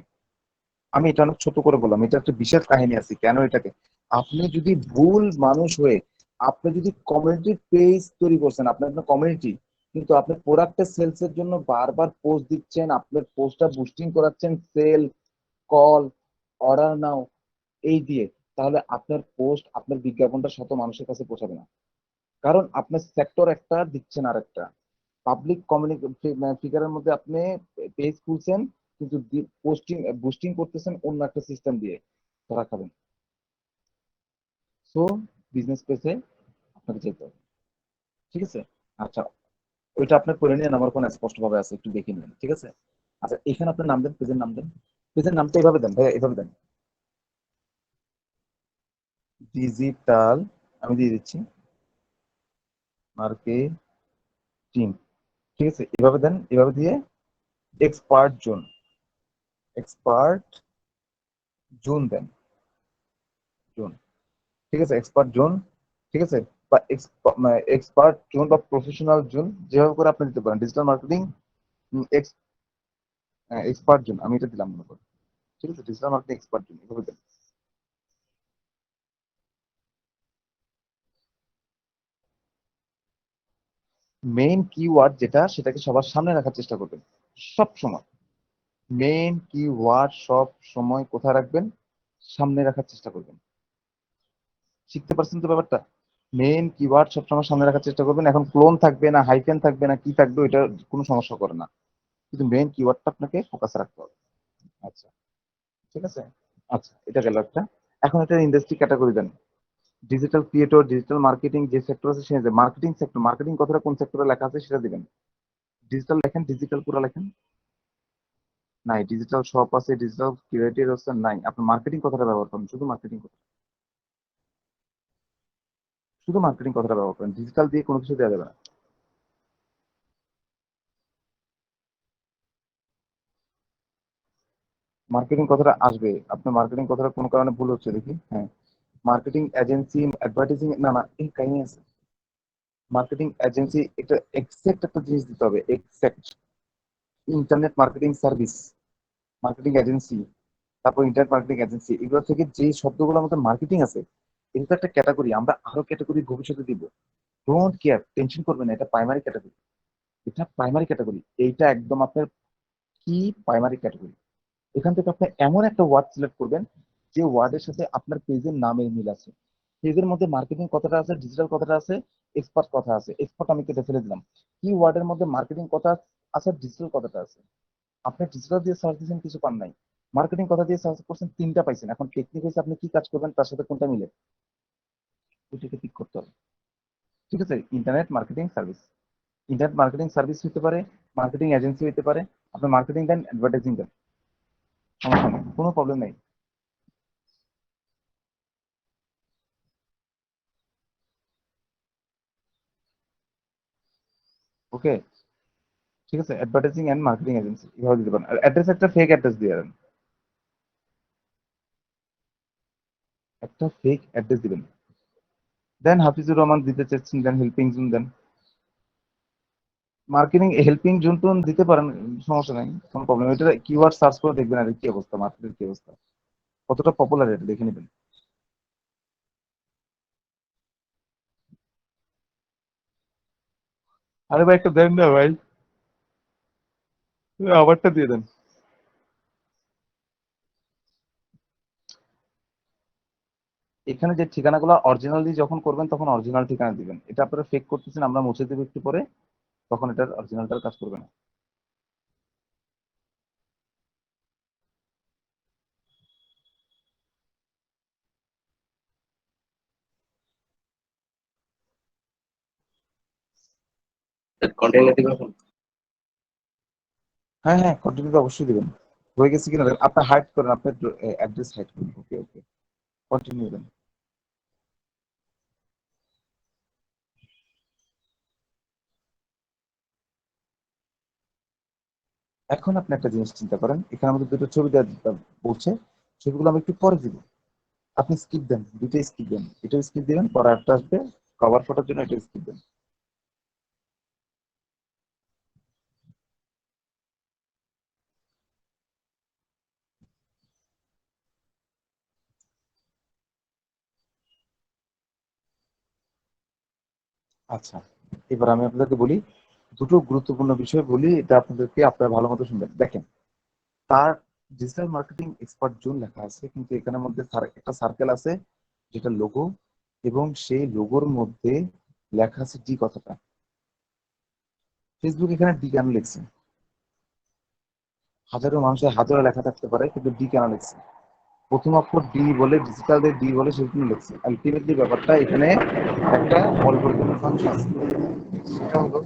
আমি এটা অনেক ছোট করে বললাম, এটা একটা বিশেষ কাহিনী আছে কেন এটাকে। আপনি যদি ভুল মানুষ হয়ে, আপনি যদি কমিউনিটি পেজ তৈরি করছেন, আপনার একটা কমিউনিটি, কিন্তু আপনি প্রোডাক্টের সেলস এর জন্য বারবার পোস্ট দিচ্ছেন, আপনার পোস্টটা বুস্টিং করাচ্ছেন, সেল, কল, অর্ডার নাও এই দিয়ে, তাহলে আপনার পোস্ট, আপনার বিজ্ঞাপনটা শত মানুষের কাছে পৌঁছাবে না। কারণ আপনার সেক্টর একটা, দিচ্ছেন আর একটা। পাবলিক ফিগারের মধ্যে আপনি পেজ খুলছেন, কিন্তু বুস্টিং করতেছেন অন্য একটা সিস্টেম দিয়ে, ধরা খাবেন। সো বিজনেস পেজে আপনাকে যেতে হবে। ঠিক আছে, আচ্ছা, ওইটা আপনার করে নিয়ে আমার কোনো স্পষ্ট ভাবে আছে, একটু দেখে নিন। ঠিক আছে, আচ্ছা, এখানে আপনার নাম দেন, পেজের নাম দেন। পেজের নামটা এভাবে দেন ভাইয়া, এভাবে দেন, ডিজিটাল, আমি দিয়ে দিচ্ছি মার্কেটিং, ঠিক আছে, এভাবে দেন, এভাবে দিয়ে এক্সপার্ট জোন, এক্সপার্ট জোন দেন, জোন, ঠিক আছে, এক্সপার্ট জোন, ঠিক আছে, বা এক্সপার্ট জোন বা প্রফেশনাল জোন, যেভাবে করে আপনি দিতে পারেন, ডিজিটাল মার্কেটিং এক্সপার্ট জোন, আমি এটা দিলাম মনে করি, ঠিক আছে, ডিজিটাল মার্কেটিং এক্সপার্ট জোন, এভাবে দেন। মেইন কিওয়ার্ড যেটা, সেটাকে সবার সামনে রাখার চেষ্টা করবেন সব সময়। মেইন কিওয়ার্ড সব সময় কোথায় রাখবেন? সামনে রাখার চেষ্টা করবেন। শিখতে পারছেন তো ব্যাপারটা? মেইন কিওয়ার্ড সবসময় সামনে রাখার চেষ্টা করবেন। এখন ক্লোন থাকবে না হাইফেন থাকবে না কি থাকবে এটা কোনো সমস্যা করে না, কিন্তু মেইন কিওয়ার্ডটা আপনাকে ফোকাস রাখতে হবে। আচ্ছা, ঠিক আছে, আচ্ছা, এটা গেল একটা। এখন এটা ইন্ডাস্ট্রি ক্যাটাগরি দেন, ডিজিটাল ক্রিয়েটর, ডিজিটাল মার্কেটিং, যে সেক্টর আছে সে মার্কেটিং সেক্টর, মার্কেটিং কথাটা কোন সেক্টরে লেখা আছে সেটা দিবেন। ডিজিটাল লেখেন, ডিজিটাল পুরো লেখেন, নাই ডিজিটাল শপ আছে, ডিজিটাল ক্রিয়েটর আছে, নাই, আপনি মার্কেটিং কথাটা ব্যবহার করেন, শুধু মার্কেটিং কথা, শুধু মার্কেটিং কথাটা ব্যবহার করেন, ডিজিটাল দিয়ে কোনো কিছু দেওয়া যাবে না। মার্কেটিং কথাটা আসবে, আপনার মার্কেটিং কথাটা কোনো কারণে ভুল হচ্ছে দেখি, হ্যাঁ, মার্কেটিং এজেন্সি, অ্যাডভার্টাইজিং, না না এই কাহিনী আছে, মার্কেটিং এজেন্সি, এটা এক্সাক্ট একটা জিনিস দিতে হবে, exact, internet marketing service, marketing agency, তারপর ইন্টারনেট মার্কেটিং এজেন্সি, এগুলো থেকে যে শব্দগুলো আমাদের মার্কেটিং আছে, এটা তো একটা ক্যাটাগরি, আমরা আরো ক্যাটাগরি ভবিষ্যতে দিব, ডোন্ট কেয়ার, টেনশন করবেন না, এটা প্রাইমারি ক্যাটাগরি, এটা প্রাইমারি ক্যাটাগরি, এইটা একদম আপনার কি প্রাইমারি ক্যাটাগরি। এখান থেকে আপনি এমন একটা ওয়ার্ড সিলেক্ট করবেন যে ওয়ার্ডের সাথে আপনার পেজের নামের মিল আছে, পেজের মধ্যে মার্কেটিং কথাটা আছে, ডিজিটাল কথাটা আছে, এক্সপার্ট কথা আছে, এক্সপার্ট আমি কেটে ফেলে দিলাম, কি ওয়ার্ডের মধ্যে মার্কেটিং কথা আছে, ডিজিটাল কথাটা আছে, আপনি ডিজিটাল দিয়ে সার্চ দিয়েছেন কিছু পান নাই, মার্কেটিং কথা দিয়ে সার্চ করছেন তিনটা পাইছেন, এখন টেকনিক হয়েছে আপনি কি কাজ করবেন তার সাথে কোনটা মিলে ওইটাকে পিক করতে হবে, ঠিক আছে, internet marketing service, internet marketing service হতে পারে, মার্কেটিং এজেন্সি হতে পারে, আপনি মার্কেটিং দেন, অ্যাডভার্টাইজিং দেন, সমস্যা নেই, কোনো প্রবলেম নেই। ওকে, ঠিক আছে, অ্যাডভার্টাইজিং এন্ড মার্কেটিং এজেন্সি এভাবে দিতে পারেন, আর অ্যাড্রেস একটা ফেক অ্যাড্রেস দিয়ে দেন, একটা ফেক অ্যাড্রেস দিবেন, দেন হাফিজুর রহমান দিতে চাচ্ছেন, দেন হেল্পিং জোন দেন, মার্কেটিং হেল্পিং জোন টোন দিতে পারেন, সমস্যা নাই, কোনো প্রবলেম, এটা কিওয়ার্ড সার্চ করে দেখবেন আর কি অবস্থা, মার্কেটের কি অবস্থা, কতটা পপুলার এটা দেখে নেবেন। আরে ভাই একটা দেন না ভাই, আবারটা দিয়ে দেন। এখানে যে ঠিকানাগুলো অরিজিনালি যখন করবেন তখন অরিজিনাল ঠিকানা দিবেন, এটা আপনারা ফেক করতেছেন, আমরা মুছে দেবো একটু পরে, তখন এটার অরিজিনালটার কাজ করবে না। কন্টেন্টে দিব এখন। হ্যাঁ হ্যাঁ, কন্টিনিউ তো অবশ্যই দিবেন, হয়ে গেছে কিনা দেখেন, আপনার হাইড করেন, আপনার অ্যাড্রেস হাইড করেন, ওকে ওকে, কন্টিনিউ দেন। এখন আপনি একটা জিনিস চিন্তা করেন, এখানে আমাদের দুটো ছবি দেওয়া বলছে, ছবিগুলো আমি একটু পরে দিব, আপনি স্কিপ দেন, দুটোই স্কিপ দেন, এটা স্কিপ দিবেন, পরে একটা আসবে কভার ফটোর জন্য, এটা স্কিপ দেন। আচ্ছা, এবার আমি আপনাদেরকে বলি, দুটো গুরুত্বপূর্ণ বিষয় বলি, এটা আপনাদেরকে আপনারা ভালো মতো শুনবেন, দেখেন, তার ডিজিটাল মার্কেটিং এক্সপার্ট জোন লেখা আছে, কিন্তু এখানের মধ্যে একটা সার্কেল আছে যেটা লোগো, এবং সেই লোগোর মধ্যে লেখা আছে ডি কথাটা, ফেসবুক এখানে ডি কেন লিখছে? হাজারো মানুষের হাজারো লেখা থাকতে পারে, কিন্তু ডি কেন লিখছে? প্রথম অক্ষর ডি বলে, ডিজিটাল ডি বলে, সেজন্য লিখছে, আলটিমেটলি ব্যাপারটা এখানে একটা অ্যালগরিদম ফাংশন আছে, সেটা হলো,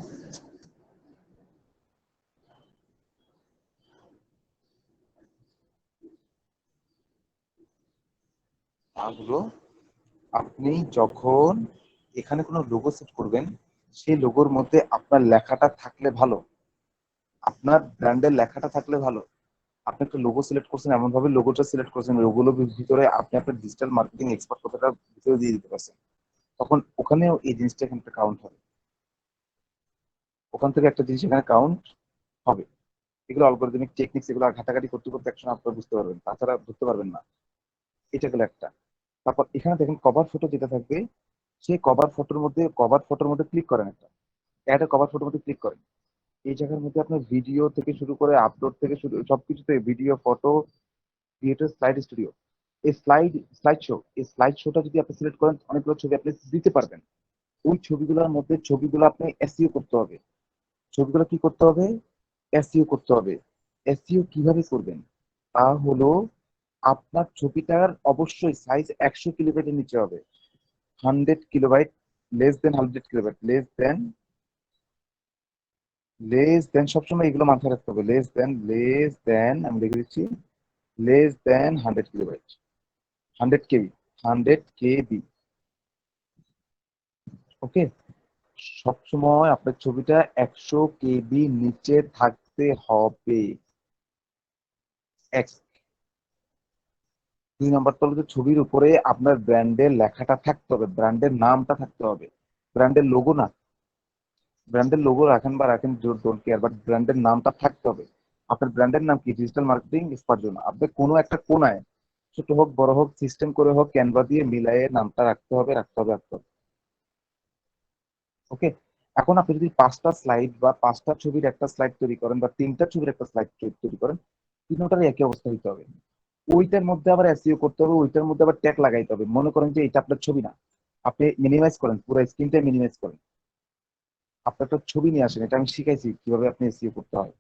তা হলো আপনি যখন এখানে কোনো লোগো সেট করবেন, সেই লোগোর মধ্যে আপনার লেখাটা থাকলে ভালো, আপনার ব্র্যান্ডের লেখাটা থাকলে ভালো। আপনি একটা লোগো সিলেক্ট করছেন, এমন ভাবে লোগোটা সিলেক্ট করছেন, লোগোর ভিতরে আপনি আপনার ডিজিটাল মার্কেটিং এক্সপার্ট কথাটা ভিতরে দিয়ে দিতে পারছেন, তখন ওখানেও এই জিনিসটা এখানে কাউন্ট হবে, ওখান থেকে একটা জিনিস এখানে কাউন্ট হবে। এগুলো অ্যালগরিদমিক টেকনিক্স, এগুলো ঘাটাঘাটি করতে করতে একসময় আপনারা বুঝতে পারবেন, তাছাড়া বুঝতে পারবেন না। এটা গেল একটা। তারপর এখানে দেখেন কভার ফটো যেটা থাকবে, সেই কভার ফটোর মধ্যে ক্লিক করেন, একটা অ্যাড কভার ফটোর মধ্যে ক্লিক করেন। এই জায়গার মধ্যে আপনার ভিডিও থেকে শুরু করে আপলোড থেকে শুরু সবকিছুতে video, photo, creator, slide studio, এই স্লাইড শোটা যদি আপনি সিলেক্ট করেন, অনেকগুলো ছবি আপনি দিতে পারবেন। ওই ছবিগুলোর মধ্যে ছবিগুলো আপনি এসইও করতে হবে। ছবিগুলো কি করতে হবে? এসইও করতে হবে। এসইও কিভাবে করবেন? তা হলো আপনার ছবিটার অবশ্যই সাইজ 100 কিলোবাইটের নিচে হবে। 100 kilobyte, less than 100 kilobyte, less than সবসময় এগুলো মাথায় রাখতে হবে। লেস দেন আমি লিখে দিচ্ছি, লেস দেন 100 কিলোবাইট, 100 কেবি, 100 কেবি। ওকে, সবসময় আপনার ছবিটা 100 কেবি নিচে থাকতে হবে। এক। 2 নম্বর হলো যে ছবির উপরে আপনার ব্র্যান্ডের লেখাটা থাকতে হবে, ব্র্যান্ডের নামটা থাকতে হবে, ব্র্যান্ডের লোগো না। ব্র্যান্ডের লোগো রাখেন বা রাখেন, ডোন্ট কেয়ার, বাট ব্র্যান্ডের নামটা থাকতে হবে। আপনার ব্র্যান্ডের নাম কি? Digital marketing expert zone. আপনি কোনো একটা কোনায়, ছোট হোক বড় হোক, সিস্টেম করে হোক, ক্যানভা দিয়ে মিলায়ে নামটা রাখতে হবে। ওকে, এখন আপনি যদি 5টা স্লাইড বা 5টা ছবির একটা স্লাইড তৈরি করেন বা 3টা ছবির একটা স্লাইড তৈরি করেন, তিনটারই একই অবস্থা হইতে হবে। ওইটার মধ্যে আবার এসইও করতে হবে, ওইটার মধ্যে আবার ট্যাগ লাগাইতে হবে। মনে করেন যে এটা আপনার ছবি না, আপনি মিনিমাইজ করেন, পুরো স্ক্রিনটা মিনিমাইজ করেন, আপনি একটা ছবি নিয়ে আসেন। এটা আমি শিখাইছি কিভাবে আপনি এসইও করতে হয়।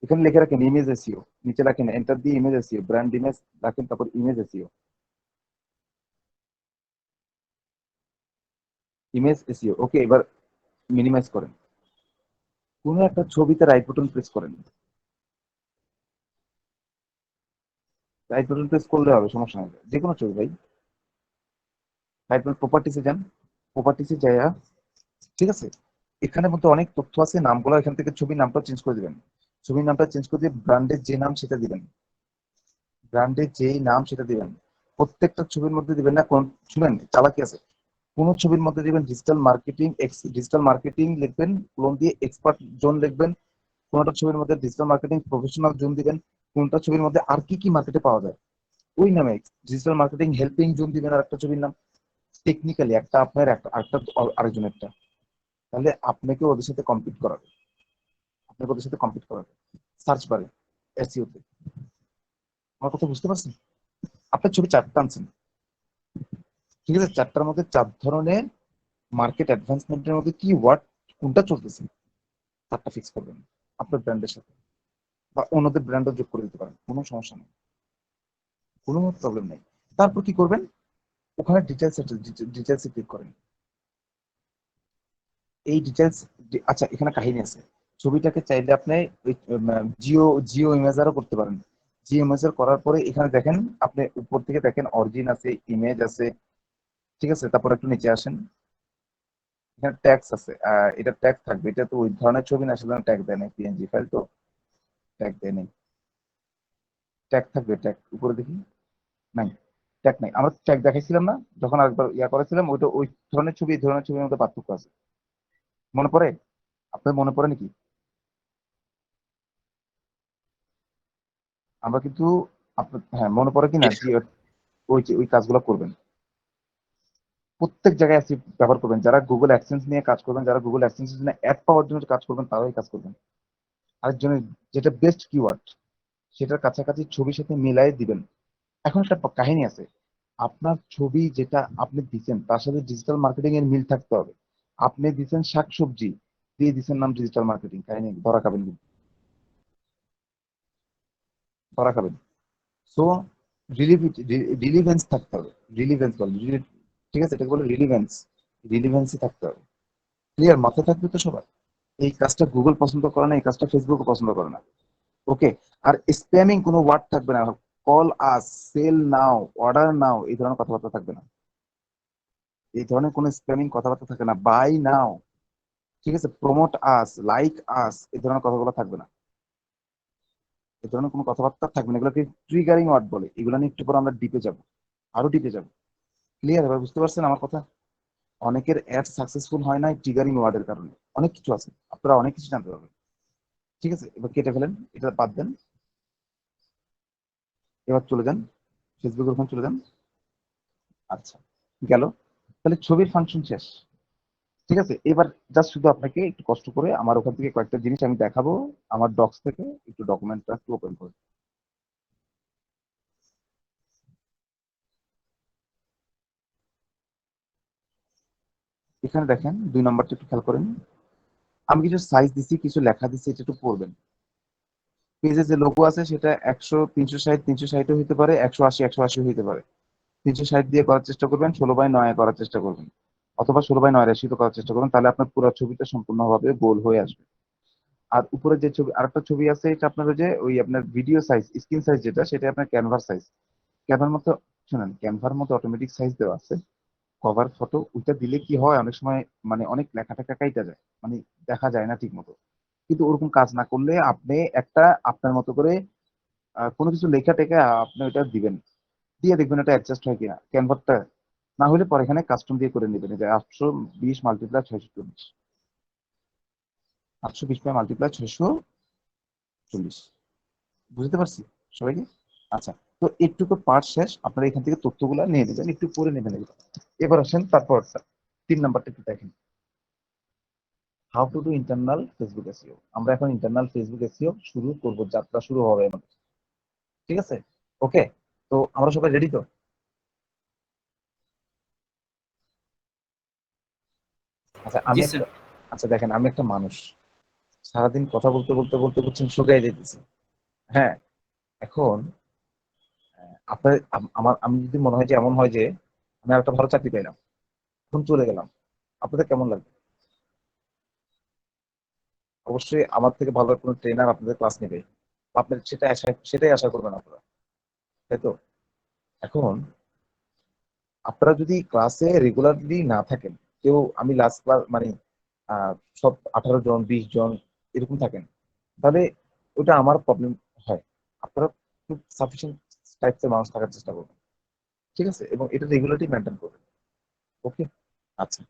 এখানে লিখে রাখেন ইমেজ এসইও, নিচে রাখেন এন্টার দিয়ে ইমেজ এসইও, ব্র্যান্ড ইমেজ রাখেন, তারপর ইমেজ এসইও। ওকে, এবার মিনিমাইজ করেন। কোনো একটা ছবিতে রাইট বাটন প্রেস করেন, রাইট বাটন প্রেস করলে হবে, সমস্যা নেই, যে কোনো ছবি ভাই। রাইট বাটন প্রপার্টিসে যান, প্রপার্টিসে যাইয়া, ঠিক আছে, এখানের মধ্যে অনেক তথ্য আছে, নামগুলো এখান থেকে ছবির নামটা চেঞ্জ করে দিবেন। ছবির নামটা চেঞ্জ করে দিয়ে ব্র্যান্ডের যে নাম সেটা দিবেন, ব্র্যান্ডের যেই নাম সেটা দিবেন। প্রত্যেকটা ছবির মধ্যে দিবেন না, কোন, শুনেন চালাকি আছে, কোন ছবির মধ্যে দিবেন ডিজিটাল মার্কেটিং লিখবেন, ক্লোন দিয়ে এক্সপার্ট জোন লিখবেন। কোনটা ছবির মধ্যে ডিজিটাল মার্কেটিং প্রফেশনাল জোন দিবেন। কোনটা ছবির মধ্যে আর কি কি মার্কেটে পাওয়া যায় ওই নামে ডিজিটাল মার্কেটিং হেল্পিং জোন দিবেন, আর একটা ছবির নাম। টেকনিক্যালি একটা আপনার, একটা আরেকজনেরটা, তাহলে আপনাকে ওদের সাথে কম্পিট করাবে সার্চ বারে, এসইও তে। আমার কথা বুঝতে পারছেন? আপনার ছবি 4টা আনছেন, ঠিক আছে, 4টার মধ্যে 4 ধরনের মার্কেট অ্যাডভান্সমেন্টের মধ্যে কি ওয়ার্ড কোনটা চলতেছে, 4টা ফিক্স করবেন আপনার ব্র্যান্ডের সাথে, বা অন্যদের ব্র্যান্ডও যোগ করে দিতে পারেন, কোনো সমস্যা নেই, কোনো প্রবলেম নেই। তারপর কি করবেন? ওখানে ডিটেলসে ক্লিক করেন। এই ডিটেলস, আচ্ছা এখানে কাহিনী আছে। ছবিটাকে চাইলে আপনি জিও ইমেজারও করতে পারেন। জিও ইমেজার করার পরে এখানে দেখেন, আপনি উপর থেকে দেখেন অরিজিন আছে, ইমেজ আছে, ঠিক আছে, তারপর একটু নিচে আসেন, এখানে ট্যাক্স আছে। এটা ট্যাগ থাকবে, এটা তো ওই ধরনের ছবি না, সেজন্য ট্যাগ দেয় নাই, পিএনজি ফাইল তো ট্যাগ দেয় নাই। ট্যাগ থাকবে, ট্যাগ উপরে দেখি, নাই, ট্যাগ নাই। আমরা ট্যাগ দেখাইছিলাম না যখন আরেকবার ইয়া করেছিলাম, ওইটা ওই ধরনের ছবি, এই ধরনের ছবির মধ্যে পার্থক্য আছে। মনে পড়ে? আপনার মনে পড়ে নাকি? আমরা কিন্তু, আপনার, হ্যাঁ মনে পড়ে কিনা, যে ওই কাজগুলো করবেন, প্রত্যেক জায়গায় অ্যাসিভ ব্যবহার করবেন। যারা গুগল অ্যাডসেন্স নিয়ে কাজ করবেন, যারা গুগল অ্যাডসেন্সের জন্য অ্যাড পাওয়ার জন্য কাজ করবেন, তারাই কাজ করবেন। আরেকজনের যেটা বেস্ট কিওয়ার্ড, সেটার কাছাকাছি ছবির সাথে মিলাই দিবেন। এখন একটা কাহিনী আছে, আপনার ছবি যেটা আপনি দিচ্ছেন তার সাথে ডিজিটাল মার্কেটিং এর মিল থাকতে হবে। আপনি দিচ্ছেন শাকসবজি, দিয়ে দিচ্ছেন নাম ডিজিটাল মার্কেটিং, কাহিনী ধরা খাবেন কিন্তু, ধরা খাবেন। সো রিলিভেন্স থাকতে হবে, রিলিভেন্স বলে, ঠিক আছে, এটাকে বলে রিলিভেন্সই থাকতে হবে। ক্লিয়ার? মাথায় থাকবে তো সবার? এই কাজটা গুগল পছন্দ করে না, এই কাজটা ফেসবুক পছন্দ করে না। ওকে, আর স্প্যামিং কোনো ওয়ার্ড থাকবে না, কল আস, সেল নাও, অর্ডার নাও, এই ধরনের কথাবার্তা থাকবে না। এই ধরনের কোনো স্প্যামিং কথাবার্তা থাকে না। বাই নাও, ঠিক আছে, প্রমোট আস, লাইক আস, এই ধরনের কথাগুলো থাকবে না। এই ধরনের কোনো কথাবার্তা থাকবে না। এগুলোকে ট্রিগারিং ওয়ার্ড বলে। এগুলো নিয়ে একটু পরে আমরা ডিপে যাব, আরো ডিপে যাব। ক্লিয়ার? এবার বুঝতে পারছেন আমার কথা? অনেকের অ্যাড সাকসেসফুল হয় না ট্রিগারিং ওয়ার্ডের কারণে। অনেক কিছু আছে, আপনারা অনেক কিছু জানতে পারবেন। ঠিক আছে, এবার কেটে ফেলেন, এটা বাদ দেন। এবার চলে যান ফেসবুকের ওখানে চলে যান। আচ্ছা, গেল। তাহলে ছবির ফাংশন শেষ। ঠিক আছে, এবার জাস্ট শুধু আপনাকে একটু কষ্ট করে আমার ওখান থেকে কয়েকটা জিনিস আমি দেখাবো। আমার ডক্স থেকে একটু ডকুমেন্টটা একটু ওপেন করে। এখানে দেখেন 2 নম্বরটা একটু খেয়াল করেন। আমি কিছু সাইজ দিছি, কিছু লেখা দিছি, এটা একটু পড়বেন। পেজে যে লোগো আছে সেটা 100, 360, 360 হইতে পারে, 180, 180 হইতে পারে। 360 দিয়ে করার চেষ্টা করবেন, 16:9 করার চেষ্টা করবেন, অথবা 16:9 রেশিও করার চেষ্টা করবেন। তাহলে আপনার পুরো ছবিটা সম্পূর্ণভাবে গোল হয়ে আসবে। আর উপরে যে ছবি, আরেকটা ছবি আছে, এটা আপনার ওই যে ওই আপনার ভিডিও সাইজ, স্ক্রিন সাইজ যেটা, সেটা আপনার ক্যানভার সাইজ। ক্যানভার মতো, শুনেন, ক্যানভার মতো অটোমেটিক সাইজ দেওয়া আছে কভার ফটো। ওইটা দিলে কি হয়, অনেক সময় মানে অনেক লেখা টেখা কাইটা যায়, মানে দেখা যায় না ঠিক মতো। কিন্তু ওরকম কাজ না করলে আপনি একটা আপনার মতো করে কোনো কিছু লেখা টেখা আপনি ওইটা দিবেন, দিয়ে দেখবেন এটা অ্যাডজাস্ট হয় কিনা ক্যানভারটা। না হলে পরে এখানে কাস্টম দিয়ে করে নেবেন, যে 820 মাল্টিপ্লাই 640, 820 মাল্টিপ্লাই 640। বুঝতে পারছি সবাইকে? আচ্ছা, তো একটুকু পার্ট শেষ, আপনারা এখান থেকে তথ্যগুলো নিয়ে নেবেন, একটু পরে নেবেন এগুলো। এবার আসেন তারপর 3 নাম্বারটা একটু দেখেন, how to do internal Facebook SEO. আমরা এখন ইন্টারনাল ফেসবুক এসইও শুরু করব, যাত্রা শুরু হবে আমাদের। ঠিক আছে, ওকে, তো আমরা সবাই রেডি তো? আচ্ছা আমি জি একটা, স্যার। আচ্ছা দেখেন, আমি একটা মানুষ, সারাদিন কথা বলতে বলতে বলতে বলছেন শুকাই যেতেছি। হ্যাঁ, এখন আপনার আমার, আমি যদি মনে হয় যে এমন হয় যে আমি আর একটা ভালো চাকরি পাইলাম, এখন চলে গেলাম, আপনাদের কেমন লাগবে? অবশ্যই আমার থেকে ভালো কোনো ট্রেনার আপনাদের ক্লাস নেবে, আপনার সেটাই আশা করবেন আপনারা, তাই তো? এখন আপনারা যদি ক্লাসে রেগুলারলি না থাকেন, কেউ, আমি লাস্ট ক্লাস মানে আহ, সব 18 জন 20 জন এরকম থাকেন, তাহলে ওটা আমার প্রবলেম হয়। আপনারা খুব সাফিসিয়েন্ট টাইপসের মানুষ থাকার চেষ্টা করবেন। ঠিক আছে, এবং এটা রেগুলারলি মেনটেন করবেন। ওকে, আচ্ছা।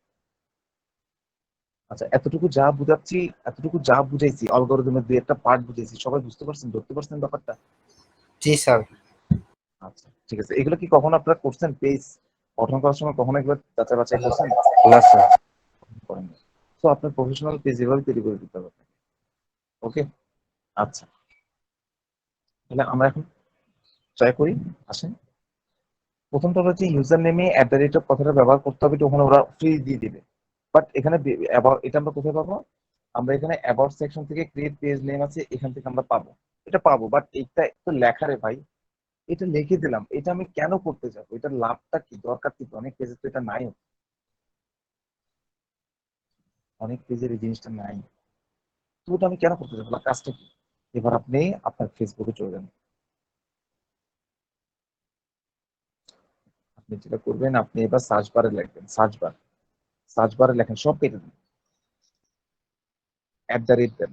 আচ্ছা, এতটুকু যা বুঝাচ্ছি, এতটুকু যা বুঝাইছি, অ্যালগরিদমের দুই একটা পার্ট বুঝাইছি, সবাই বুঝতে পারছেন, ধরতে পারছেন ব্যাপারটা? জি স্যার। আচ্ছা, ঠিক আছে। এগুলো কি কখনো আপনারা করছেন? পেজ গঠন করার সময় কখনো এগুলো যাচাই বাছাই করছেন? না স্যার। করেন। তো আপনার প্রফেশনাল পেজ এভাবে তৈরি করে দিতে হবে। ওকে, আচ্ছা, তাহলে আমরা এখন ট্রাই করি। আসেন, প্রথমটা হচ্ছে ইউজার নেমে কথাটা ব্যবহার করতে হবে, ওখানে ওরা ফ্রি দিয়ে দিবে। বাট এখানে এটা আমরা কোথায় পাবো? আমরা এখানে অ্যাবাউট সেকশন থেকে ক্রিয়েট পেজ নেম আছে, এখান থেকে আমরা পাবো, এটা পাবো। বাট এটা তো লেখারে ভাই, এটা লিখে দিলাম, এটা আমি কেন করতে যাবো? এটার লাভটা কি, দরকার কি? অনেক পেজে তো এটা নাই, অনেক পেজের এই জিনিসটা নাই, তো ওটা আমি কেন করতে যাবো? কাজটা কি? এবার আপনি আপনার ফেসবুকে চলে যান। আপনি যেটা করবেন, আপনি এবার সার্চ বারে লিখবেন, সার্চ বারে লেখেন, সব কেটে দিন, দেন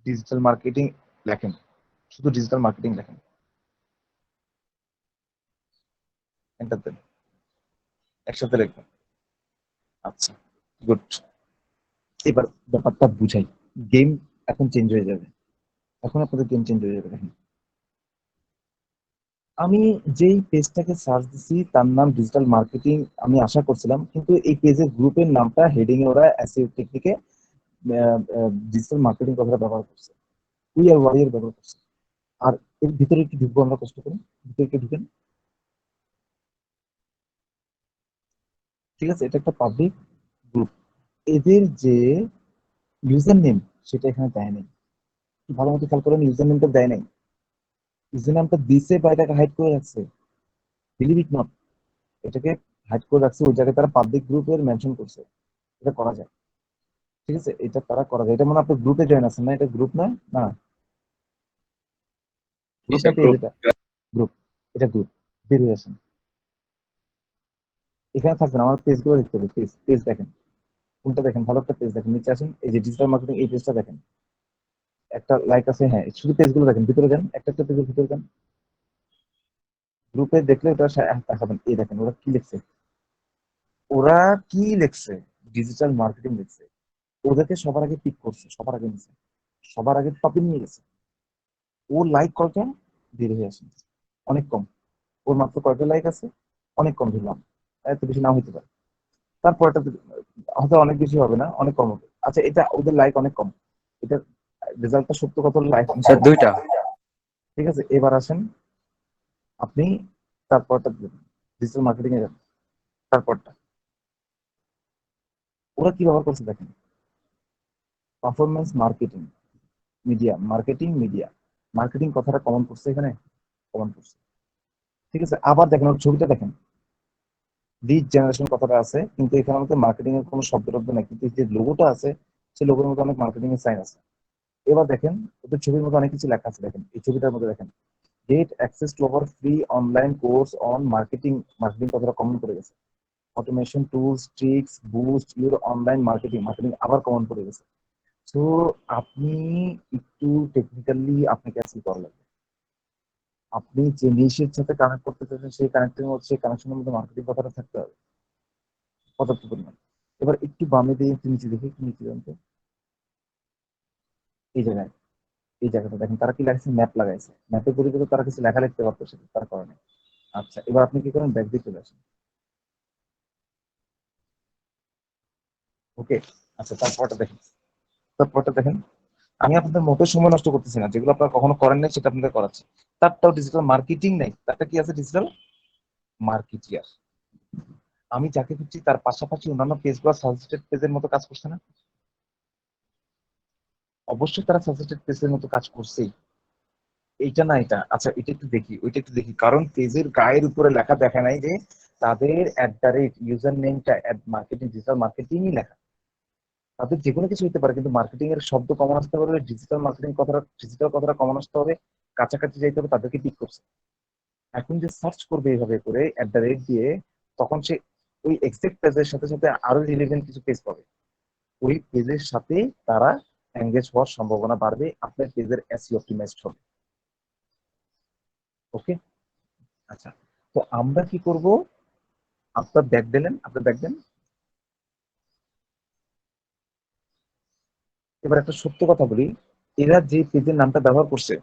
ডিজিটাল মার্কেটিং লেখেন, শুধু ডিজিটাল মার্কেটিং লেখেন, এন্টার দেন, একসাথে লিখবেন। আচ্ছা, গুড। এবার ব্যাপারটা বুঝাই, গেম এখন চেঞ্জ হয়ে যাবে, এখন আপনাদের গেম চেঞ্জ হয়ে যাবে। দেখেন, আমি যেই পেজটাকে সার্চ দিছি তার নাম ডিজিটাল মার্কেটিং, আমি আশা করছিলাম, কিন্তু এই পেজের গ্রুপের নামটা হেডিং এ ওরা এসইও টেকনিকে ডিজিটাল মার্কেটিং কথাটা ব্যবহার করছে, উই আর ওয়ারিয়ার ব্যবহার করছে। আর এর ভিতরে একটু ঢুকবো আমরা, কষ্ট করে ভিতরে একটু ঢুকেন। ঠিক আছে, এটা একটা পাবলিক গ্রুপ, এদের যে ইউজার নেম সেটা এখানে দেয় নাই। ভালো মতো খেয়াল করেন, ইউজার নেমটা দেয় নাই। ইউজার নামটা দিছে বা এটাকে হাইড করে রাখছে, বিলিভ ইট নট, এটাকে হাইড করে রাখছে, ওই জায়গায় তারা পাবলিক গ্রুপের মেনশন করছে। এটা করা যায়, ঠিক আছে, এটা তারা করা যায়। এটা মানে আপনার গ্রুপে জয়েন আছেন না, এটা গ্রুপ না, না গ্রুপ না পেজ, এটা গ্রুপ, এটা গ্রুপ। বের হয়ে আসেন, এখানে থাকবেন, আমার পেজ গুলো দেখতে হবে। পেজ পেজ দেখেন, কোনটা দেখেন, ভালো একটা পেজ দেখেন, নিচে আসেন, এই যে ডিজিটাল মার্কেটিং এই পেজটা দেখেন, একটা লাইক আছে, হ্যাঁ শুধু পেজগুলো দেখেন, ভিতরে যান, একটা একটা পেজের ভিতরে যান। গ্রুপে দেখলে ওটা দেখাবেন, এই দেখেন ওরা কি লিখছে, ওরা কি লিখছে, ডিজিটাল মার্কেটিং লিখছে। ওদেরকে সবার আগে পিক করছে, সবার আগে নিছে, সবার আগে টপে নিয়ে গেছে। ওর লাইক কয়টা, বের হয়ে আসেন, অনেক কম। ওর মাত্র কয়টা লাইক আছে, অনেক কম ধরলাম, এত বেশি নাও হতে পারে। তারপরটা হয়তো অনেক বেশি হবে না, অনেক কম হবে। আচ্ছা, এটা ওদের লাইক অনেক কম, এটা রেজাল্টটা সত্য কত, লাইক অনেক স্যার কম। দুইটা। ঠিক আছে, এবার আসেন আপনি তারপরটা ডিজিটাল মার্কেটিং এ যান। তারপরটা ওরা কি ব্যবহার করছে দেখেন, performance marketing media, marketing media, marketing কথাটা কমন করছে এখানে, কমন করছে। ঠিক আছে, আবার দেখেন ওর ছবিটা দেখেন, লিড জেনারেশন কথাটা আছে, কিন্তু এখানে আমাদের মার্কেটিং এর কোনো শব্দ টব্দ নাই, কিন্তু যে লোগোটা আছে সেই লোগোর মধ্যে অনেক মার্কেটিং এর সাইন আছে। এবার দেখেন ওদের ছবির মধ্যে অনেক কিছু লেখা আছে, দেখেন এই ছবিটার মধ্যে দেখেন, get access to our free online course on marketing, marketing কথাটা কমন করে গেছে। Automation tools, tricks, boost your online marketing, marketing আবার কমন করে গেছে। তো আপনি একটু টেকনিক্যালি আপনাকে অ্যাচিভ করা লাগবে। আপনি যে নিশের সাথে কানেক্ট করতে চাইছেন সেই কানেক্টের মধ্যে, সেই কানেকশনের মধ্যে মার্কেটিং কথাটা থাকতে হবে পর্যাপ্ত পরিমাণ। এবার একটু বামে দিয়ে একটু নিচে দেখি, একটু নিচে জানতো এই জায়গায়, এই জায়গাটা দেখেন তারা কি লাগাইছে, ম্যাপ লাগাইছে, ম্যাপের পরিবর্তে তারা কিছু লেখা লিখতে পারতো, সেটা তার কারণে। আচ্ছা, এবার আপনি কি করেন, ব্যাক দিয়ে চলে আসেন। ওকে, আচ্ছা তারপরটা দেখেন, তারপরটা দেখেন। আমি আপনাদের মোটেও সময় নষ্ট করতেছি না, যেগুলো আপনারা কখনো করেন নাই সেটা আপনাদের করাচ্ছি। তারটাও ডিজিটাল মার্কেটিং নাই, তারটা কি আছে, ডিজিটাল মার্কেটিয়ার। আমি যাকে খুঁজছি তার পাশাপাশি অন্যান্য পেজগুলো সাজেস্টেড পেজের মতো কাজ করছে না? অবশ্যই তারা সাজেস্টেড পেজের মতো কাজ করছেই। এইটা না এটা, আচ্ছা এটা একটু দেখি, ওইটা একটু দেখি, কারণ পেজের গায়ের উপরে লেখা দেখা নাই যে তাদের ইউজার নেমটা মার্কেটিং, ডিজিটাল মার্কেটিংই লেখা। তাদের যে কোনো কিছু হতে পারে, কিন্তু মার্কেটিং এর শব্দ কমন আসতে পারবে, ডিজিটাল মার্কেটিং কথাটা, ডিজিটাল কথাটা কমন আসতে হবে, কাছাকাছি যাইতে হবে, তাদেরকে পিক করছে। এখন যে সার্চ করবে এইভাবে করে দিয়ে, তখন সে ওই এক্সাক্ট পেজের সাথে সাথে আরো রিলেভেন্ট কিছু পেজ পাবে, ওই পেজের সাথে তারা এঙ্গেজ হওয়ার সম্ভাবনা বাড়বে, আপনার পেজের এসইও অপটিমাইজড হবে। ওকে, আচ্ছা, তো আমরা কি করব, আপনার ব্যাক দিলেন, আপনার ব্যাক দেন। এবার একটা সত্য কথা বলি, এরা যে পেজের নামটা ব্যবহার করছে,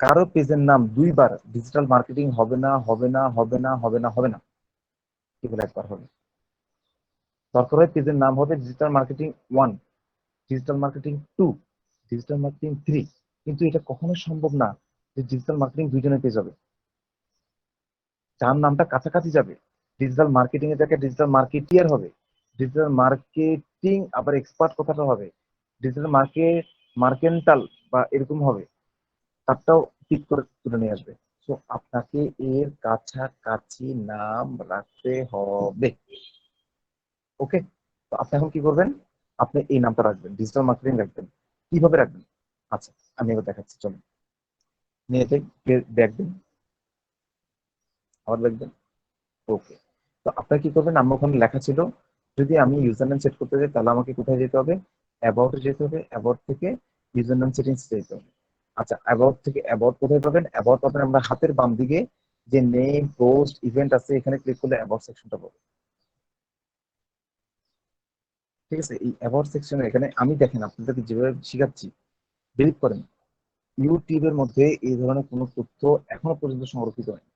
কারো পেজের নাম দুইবার ডিজিটাল মার্কেটিং হবে না, হবে না, হবে না, হবে না, হবে না, কেবল একবার হবে। দরকার হয় পেজের নাম হবে digital marketing 1, digital marketing 2, digital marketing 3, কিন্তু এটা কখনো সম্ভব না যে ডিজিটাল মার্কেটিং দুইজনের পেজ হবে। যার নামটা কাছাকাছি যাবে, ডিজিটাল মার্কেটিং এর জায়গায় ডিজিটাল মার্কেটিয়ার হবে, ডিজিটাল মার্কেটিং আবার এক্সপার্ট কথাটা হবে, ডিজিটাল মার্কেন্টাল বা এরকম হবে, তারটাও ঠিক করে তুলে নিয়ে আসবে। তো আপনাকে এর কাছাকাছি নাম রাখতে হবে। ওকে, তো আপনি এখন কি করবেন, আপনি এই নামটা রাখবেন, ডিজিটাল মার্কেটিং রাখবেন। কিভাবে রাখবেন, আচ্ছা আমি এবার দেখাচ্ছি, চলুন নিয়ে দেখবেন, আবার দেখবেন। ওকে, তো আপনার কি করবেন, আমার ওখানে লেখা ছিল, যদি আমি ইউজার নেম সেট করতে চাই তাহলে আমাকে কোথায় যেতে হবে, অ্যাবাউটে যেতে হবে, অ্যাবাউট থেকে ইউজার নেম সেটিংস যেতে হবে। আচ্ছা, অ্যাবাউট থেকে অ্যাবাউট কোথায় পাবেন, অ্যাবাউট পাবেন আমরা হাতের বাম দিকে, যে নেম, পোস্ট, ইভেন্ট আছে, এখানে ক্লিক করলে অ্যাবাউট সেকশনটা পাবো। ঠিক আছে, এই অ্যাবাউট সেকশনে এখানে আমি দেখেন আপনাদেরকে যেভাবে শিখাচ্ছি, বিলিভ করেন ইউটিউবের মধ্যে এই ধরনের কোনো তথ্য এখনো পর্যন্ত সংরক্ষিত হয়নি।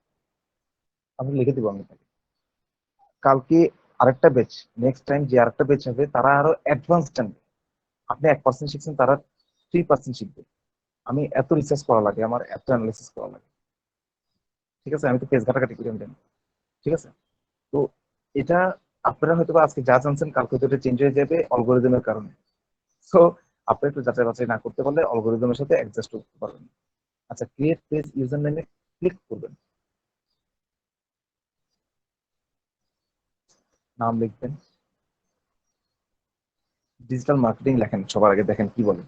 আমি লিখে দেবো আমি তাকে, কালকে আরেকটা ব্যাচ, নেক্সট টাইম যে আরেকটা ব্যাচ হবে তারা আরো অ্যাডভান্স জানবে। আপনি 1% শিখছেন, তারা 3% শিখবে। আমি এত রিসার্চ করা লাগে, আমার এত অ্যানালিসিস করা লাগে। ঠিক আছে, আমি তো পেজ ঘাটাঘাটি করে দেন। ঠিক আছে, তো এটা আপনারা হয়তো বা আজকে যা জানছেন কালকে হয়তো এটা চেঞ্জ হয়ে যাবে অ্যালগরিদমের কারণে। সো আপনি একটু যাচাই বাছাই না করতে পারলে অ্যালগরিদমের সাথে অ্যাডজাস্ট করতে পারবেন। আচ্ছা, ক্রিয়েট পেজ ইউজার নেমে ক্লিক করবেন, নাম লিখবেন, ডিজিটাল মার্কেটিং লেখেন, সবার আগে দেখেন কি বলে,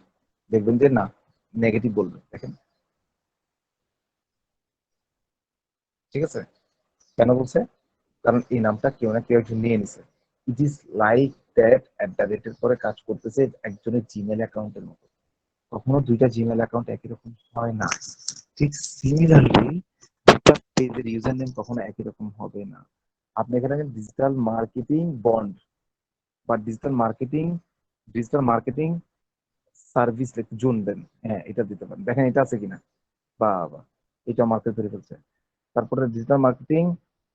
দেখবেন যে না, নেগেটিভ বলবে, দেখেন ঠিক আছে? কেন বলছে? কারণ এই নামটা কেউ না কেউ একজন নিয়ে নিছে। ইট ইজ লাইক দ্যাট @এর পরে কাজ করতেছে একজনের জিমেল অ্যাকাউন্টের মতো। কখনো দুইটা জিমেল অ্যাকাউন্ট একই রকম হয় না। ঠিক সিমিলারলি দুটা পেজের ইউজার নেম কখনো একই রকম হবে না। আপনি এখানে ডিজিটাল মার্কেটিং বন্ড বা ডিজিটাল মার্কেটিং সার্ভিস জোন দেন। হ্যাঁ, এটা দিতে পারেন। দেখেন এটা আছে কিনা। বা এটা মার্কেট ধরে ফেলছে। তারপরে ডিজিটাল মার্কেটিং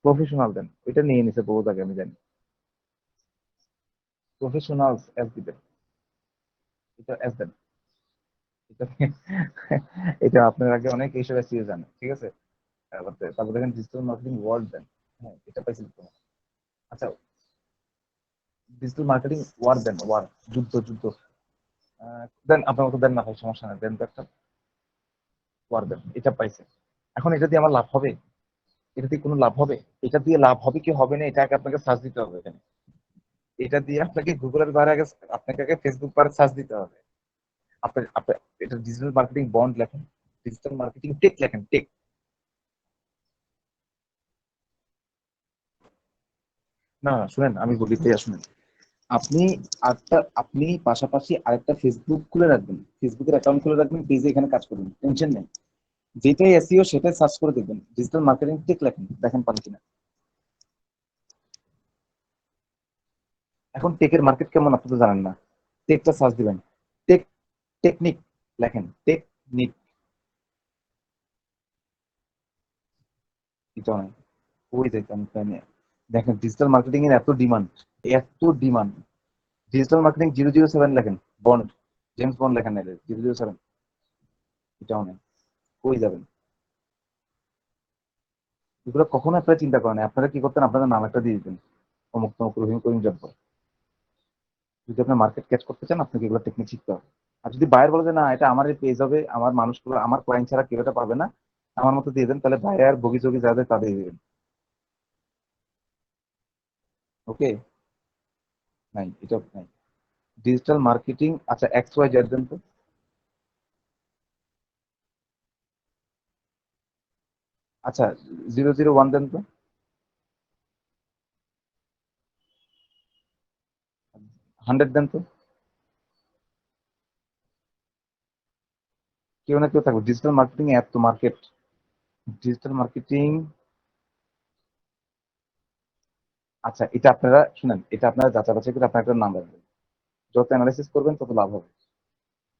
প্রফেশনাল দেন। এটা নিয়ে নিছে বহুত আগে, আমি জানি। প্রফেশনাল অ্যাপ দিবেন। এটা অ্যাপ দেন। এটা এটা আপনার আগে অনেক এইসব এসিও জানে, ঠিক আছে? তারপর দেখেন ডিজিটাল মার্কেটিং ওয়ার্ড দেন। হ্যাঁ, এটা পাইছেন তো। আচ্ছা, ডিজিটাল মার্কেটিং ওয়ার দেন, ওয়ার, যুদ্ধ যুদ্ধ। দেন আপনার মতো দেন না ভাই, সমস্যা নেই, দেন তো একটা ওয়ার দেন। এটা পাইছে। এখন এটা দিয়ে আমার লাভ হবে? এটা দিয়ে কোনো লাভ হবে? এটা দিয়ে লাভ হবে কি হবে না, এটা আগে আপনাকে সার্চ দিতে হবে এখানে। এটা দিয়ে আপনাকে গুগলের বাইরে আগে, আপনাকে আগে ফেসবুক বাইরে সার্চ দিতে হবে। আপনার আপনার এটা ডিজিটাল মার্কেটিং বন্ড লেখেন, ডিজিটাল মার্কেটিং টেক লেখেন, টেক। না না, শুনেন আমি বলি ভাইয়া, শুনেন। আপনি আপনি পাশাপাশি আরেকটা ফেসবুক খুলে রাখবেন, ফেসবুকের অ্যাকাউন্ট খুলে রাখবেন, পেজে এখানে কাজ করবেন, টেনশন নেই। যেটাই এসইও সেটাই সার্চ করে দেখবেন, ডিজিটাল মার্কেটিং টেক লেখেন, দেখেন পান কিনা। এখন টেকের মার্কেট কেমন আপনি তো জানেন না। টেকটা সার্চ দিবেন। টেক, টেকনিক লেখেন, টেকনিক। এটা নয়, ওই দেখবেন প্ল্যানে। দেখেন ডিজিটাল মার্কেটিং এর এত ডিমান্ড, এত ডিমান্ড। ডিজিটাল মার্কেটিং 007 লেখেন, বন্ড, জেমস বন্ড লেখেন না, 007। এটাও নেই, কই যাবেন? এগুলো কখনো আপনারা চিন্তা করেন না। আপনারা কি করতেন? আপনাদের নাম একটা দিয়ে দিতেন, অমুক তমুক রহিম করিম জব্বর। যদি আপনার মার্কেট ক্যাচ করতে চান, আপনাকে এগুলো টেকনিক শিখতে হবে। আর যদি বায়ার বলে যে না, এটা আমার পেজ হবে, আমার মানুষগুলো, আমার ক্লায়েন্ট ছাড়া কেউ এটা পাবে না, আমার মতো দিয়ে দেন, তাহলে বায়ার বগি চগি যাদের তাদের দিবেন। ওকে? নাই, এটা নাই। ডিজিটাল মার্কেটিং, আচ্ছা XYZ দেন তো। আচ্ছা, 001 দেন তো। 100 দেন তো। কেউ না কেউ থাকবে। ডিজিটাল মার্কেটিং এত মার্কেট। ডিজিটাল মার্কেটিং, আচ্ছা এটা আপনারা শুনেন, এটা আপনারা যাচাই বাছাই করে আপনার একটা নাম রাখবেন। যত অ্যানালাইসিস করবেন তত লাভ হবে।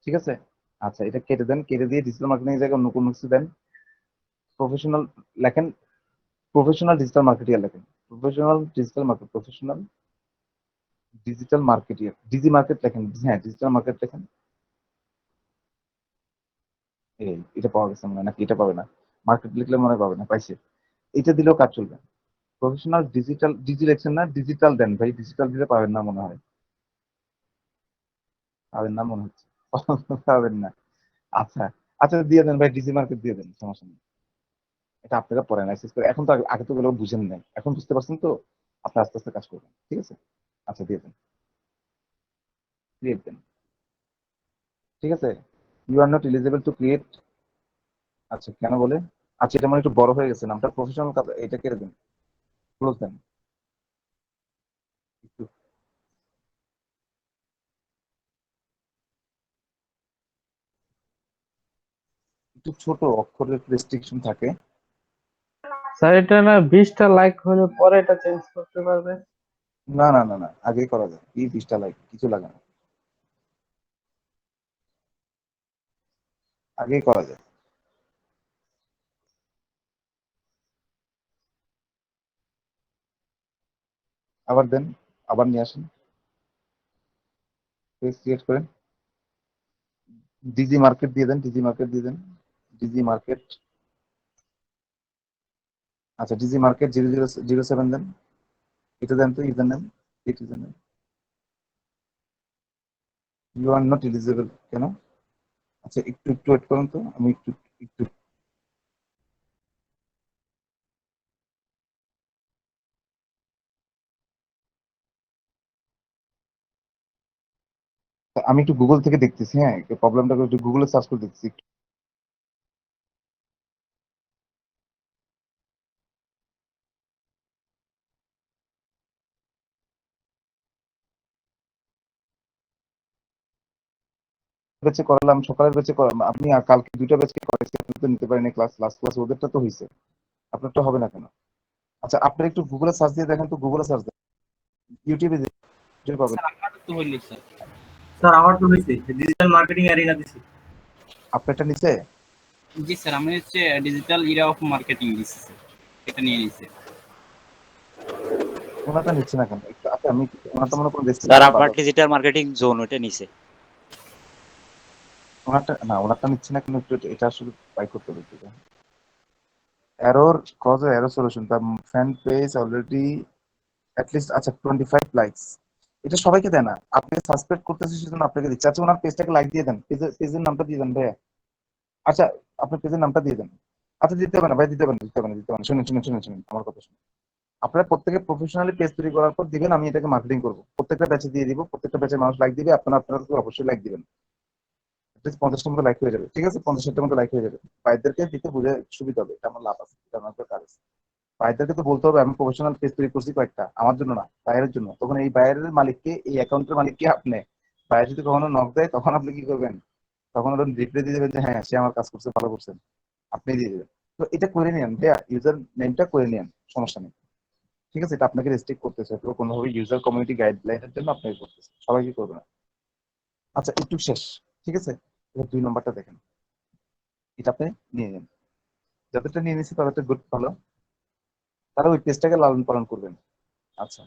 ঠিক আছে? আচ্ছা, এটা কেটে দেন, কেটে দিয়ে ডিজিটাল মার্কেটিং এর জায়গায় অন্য কোনো কিছু দেন। প্রফেশনাল লেখেন, প্রফেশনাল ডিজিটাল মার্কেটিয়ার লেখেন। Professional digital marketer, digi market লেখেন। হ্যাঁ, ডিজিটাল মার্কেট লেখেন। এই এটা পাওয়া গেছে মনে হয়, নাকি এটা পাবে না? মার্কেট লিখলে মনে হয় পাবে না, পাইছে। এটা দিলেও কাজ চলবে। প্রফেশনাল ডিজিটাল, ডিজি লেখছেন না, ডিজিটাল দেন ভাই, ডিজিটাল দিলে পাবেন না মনে হয়। পাবেন না মনে হচ্ছে। পাবেন না। আচ্ছা, আচ্ছা দিয়ে দেন ভাই, ডিজি মার্কেট দিয়ে দেন, সমস্যা নেই। এটা আপনারা পরে অ্যানালাইসিস করে, এখন তো আগে তো এগুলো বুঝেন নাই, এখন বুঝতে পারছেন তো। আপনি আস্তে আস্তে কাজ করবেন, ঠিক আছে? আচ্ছা দিয়ে দেন, ক্রিয়েট দেন। ঠিক আছে? You are not eligible to create. আচ্ছা, কেন বলে? আচ্ছা, এটা মানে একটু বড় হয়ে গেছে নামটা, প্রফেশনাল কাজ, এটা কেটে দেন, ক্লোজ দেন। একটু একটু ছোট অক্ষরের রেস্ট্রিকশন থাকে। স্যার এটা না 20টা লাইক হলে পরে এটা চেঞ্জ করতে পারবে? না না না না, আগেই করা যায়, কি 20টা লাইক কিছু লাগে না, আগেই করা যায়। আবার দেন, আবার নিয়ে আসেন, পেজ ক্রিয়েট করেন। ডিজি মার্কেট দিয়ে দেন, ডিজি মার্কেট দিয়ে দেন, ডিজি মার্কেট। আচ্ছা, ডিজি মার্কেট 007 দেন। এটা দেন তো, ইউজার নেম, এটা দেন। ইউ আর নট এলিজিবল, কেন? আচ্ছা, একটু একটু ওয়েট করুন তো, আমি একটু একটু আমি একটু গুগল থেকে দেখতেছি। হ্যাঁ, প্রবলেমটা একটু গুগলে সার্চ করে দেখতেছি। ব্যাচে করালাম, সকালের ব্যাচে করালাম, আপনি কালকে 2টা ব্যাচে করাইছি, আপনি তো নিতে পারেন ক্লাস, লাস্ট ক্লাস ওদেরটা তো হয়েছে, আপনারটা হবে না কেন? আচ্ছা আপনি একটু গুগলে সার্চ দিয়ে দেখেন তো, গুগলে সার্চ দেন, ইউটিউবে পাবেন। স্যার আমার তো হয়েছে ডিজিটাল মার্কেটিং অ্যারিনা দিছি। আপনারটা নিচে জি স্যার, আমি হচ্ছে ডিজিটাল ইরা অফ মার্কেটিং দিচ্ছি স্যার, এটা নিয়ে নিচ্ছি। ওনাটা নিচ্ছে না কেন? একটু আচ্ছা আমি ওনাটা মনে করেন স্যার আমার ডিজিটাল মার্কেটিং জোন ওটা নিছে। ওনারটা না, ওনারটা নিচ্ছে না কেন? একটু এটা আসলে ট্রাই করতে হবে একটু। Error cause error solution, the fan page already at least, আচ্ছা 25 লাইকস, এটা সবাইকে দেয় না, আপনি সাসপেক্ট করতেছে সেজন্য আপনাকে দিচ্ছে। আচ্ছা ওনার পেজটাকে লাইক দিয়ে দেন, পেজের নামটা দিয়ে দেন ভাইয়া। আচ্ছা আপনার পেজের নামটা দিয়ে দেন। আচ্ছা দিতে হবে না ভাই, দিতে হবে না, দিতে হবে না, দিতে হবে না। শুনুন শুনুন শুনুন শুনুন আমার কথা শুনুন। আপনারা প্রত্যেকে প্রফেশনালি পেজ তৈরি করার পর দিবেন, আমি এটাকে মার্কেটিং করবো, প্রত্যেকটা ব্যাচে দিয়ে দিব, প্রত্যেকটা ব্যাচে মানুষ লাইক দিবে, আপনারা অবশ্যই লাইক দিবেন। 50টার মতো লাইক হয়ে যাবে, ঠিক আছে? 50-60টার মতো লাইক হয়ে যাবে। ভাইদেরকে দিতে বুঝে সুবিধা হবে, এটা আমার লাভ আছে, এটা আমার কাজ আছে। ভাইদেরকে তো বলতে হবে আমি প্রফেশনাল পেজ তৈরি করছি কয়েকটা, আমার জন্য না, বাইরের জন্য। তখন এই বাইরের মালিককে, এই অ্যাকাউন্টের মালিককে আপনি, বাইরে যদি কখনো নক দেয় তখন আপনি কি করবেন? তখন ওরা রিপ্লাই দিয়ে দেবেন যে হ্যাঁ সে আমার কাজ করছে, ভালো করছেন, আপনি দিয়ে দেবেন। তো এটা করে নিন ভাইয়া, ইউজার নেমটা করে নিন, সমস্যা নেই, ঠিক আছে? এটা আপনাকে রেস্ট্রিক্ট করতেছে, তো কোনোভাবে ইউজার কমিউনিটি গাইডলাইনের জন্য আপনাকে করতেছে, সবাইকে করবে না। আচ্ছা একটু শেষ, ঠিক আছে? এবার 2 নম্বরটা দেখেন, এটা আপনি নিয়ে নেন, যাদেরটা নিয়ে নিয়েছি তাদেরটা গুড, ভালো, তারা ওই পেজটাকে লালন পালন করবেন। আচ্ছা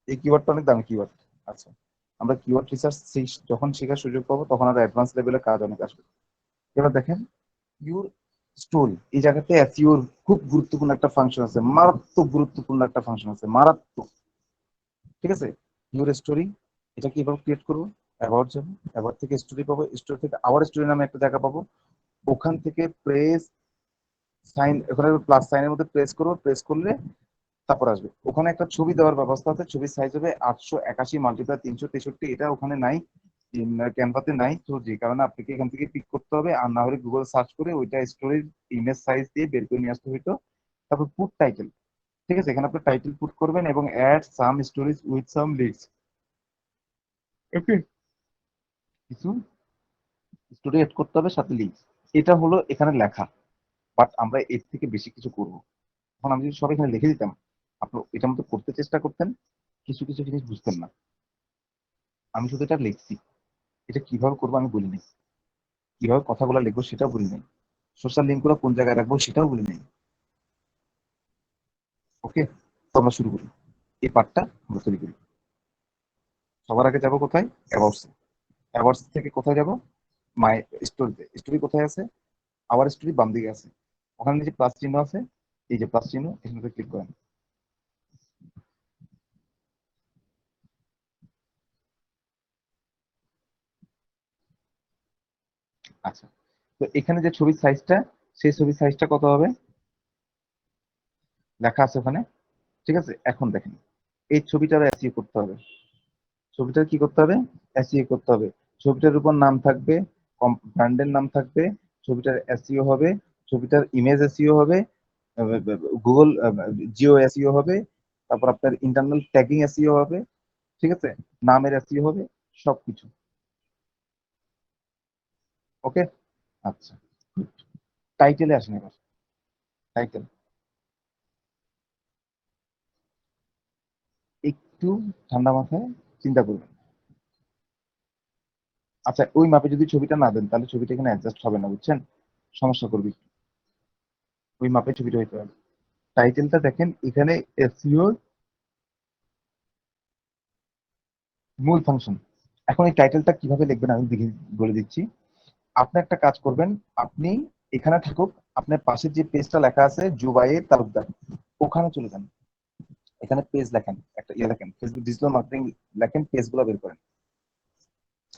এই কিওয়ার্ডটা অনেক দামি কিওয়ার্ড। আচ্ছা আমরা কিওয়ার্ড রিসার্চ যখন শেখার সুযোগ পাবো তখন আর অ্যাডভান্স লেভেলের কাজ অনেক আসবে। এবার দেখেন ইউর স্টোরি, এই জায়গাতে এসইওর খুব গুরুত্বপূর্ণ একটা ফাংশন আছে, মারাত্মক গুরুত্বপূর্ণ একটা ফাংশন আছে, মারাত্মক, ঠিক আছে? ইউর স্টোরি, এটা কিভাবে ক্রিয়েট করবো? অ্যাবাউট যাবো, অ্যাবাউট থেকে স্টোরি পাবো, স্টোরি থেকে আওয়ার স্টোরি নামে একটা জায়গা পাবো, ওখান থেকে প্রেস সাইন, ওখানে প্লাস সাইনের মধ্যে প্রেস করবো, প্রেস করলে তারপর আসবে ওখানে একটা ছবি দেওয়ার ব্যবস্থা আছে, ছবির সাইজ হবে 881 × 363, এটা ওখানে নাই, ক্যানভাতে নাই, তো যে কারণে আপনাকে এখান থেকে পিক করতে হবে, আর না হলে গুগল সার্চ করে ওইটা স্টোরির ইমেজ সাইজ দিয়ে বের করে নিয়ে আসতে হইতো। তারপর পুট টাইটেল, ঠিক আছে? এখানে আপনি টাইটেল পুট করবেন এবং add some stories with some leads, okay? কিছু স্টোরি অ্যাড করতে হবে সাথে লিডস, এটা হলো এখানে লেখা। বাট আমরা এর থেকে বেশি কিছু করব। এখন আমি যদি সব এখানে লিখে দিতাম, আপনি এটার মতো করতে চেষ্টা করতেন, কিছু কিছু জিনিস বুঝতেন না। আমি শুধু এটা লিখছি, এটা কিভাবে করবো আমি বলিনি, কিভাবে কথাগুলো লিখবো সেটাও বলি নাই, সোশ্যাল লিঙ্কগুলো কোন জায়গায় রাখবো সেটাও বলি নাই। ওকে, তো আমরা শুরু করি, এই পার্টটা আমরা তৈরি করি। সবার আগে যাবো কোথায়? অ্যাবাউটস। অ্যাবাউটস থেকে কোথায় যাব? মাই স্টোরিতে। স্টোরি কোথায় আছে? আওয়ার স্টোরি বাম দিকে আছে, ওখানে যে প্লাস চিহ্ন আছে, এই যে প্লাস চিহ্ন, এখানে ক্লিক করেন। আচ্ছা তো এখানে যে ছবির সাইজটা, সেই ছবির সাইজটা কত হবে লেখা আছে ওখানে, ঠিক আছে? এখন দেখেন এই ছবিটার এসইও করতে হবে, ছবিটার কি করতে হবে? এসইও করতে হবে। ছবিটার উপর নাম থাকবে, ব্র্যান্ডের নাম থাকবে, ছবিটার এসইও হবে, ছবিটার ইমেজ এসইও হবে, গুগল জিও এসইও হবে, তারপর আপনার ইন্টারনাল ট্যাগিং এসইও হবে, ঠিক আছে? নামের এসইও হবে, সবকিছু। ওকে, আচ্ছা টাইটেলে আসেন এবার। টাইটেল একটু ঠান্ডা মাথায় চিন্তা করবেন। আচ্ছা ওই মাপে যদি ছবিটা না দেন তাহলে ছবিটা এখানে অ্যাডজাস্ট হবে না, বুঝছেন? সমস্যা করবে একটু। ওই মাপে ছবিটা হইতে হবে। টাইটেলটা দেখেন এখানে এসইও মূল ফাংশন। এখন এই টাইটেলটা কিভাবে লিখবেন আমি বলে দিচ্ছি। আপনি একটা কাজ করবেন, আপনি এখানে থাকুক, আপনার পাশে যে পেজটা লেখা আছে জুবাইর তালুকদার, ওখানে চলে যান, এখানে পেজ লেখেন, একটা ইয়ে লেখেন ফেসবুক ডিজিটাল মার্কেটিং লেখেন, পেজগুলো বের করেন।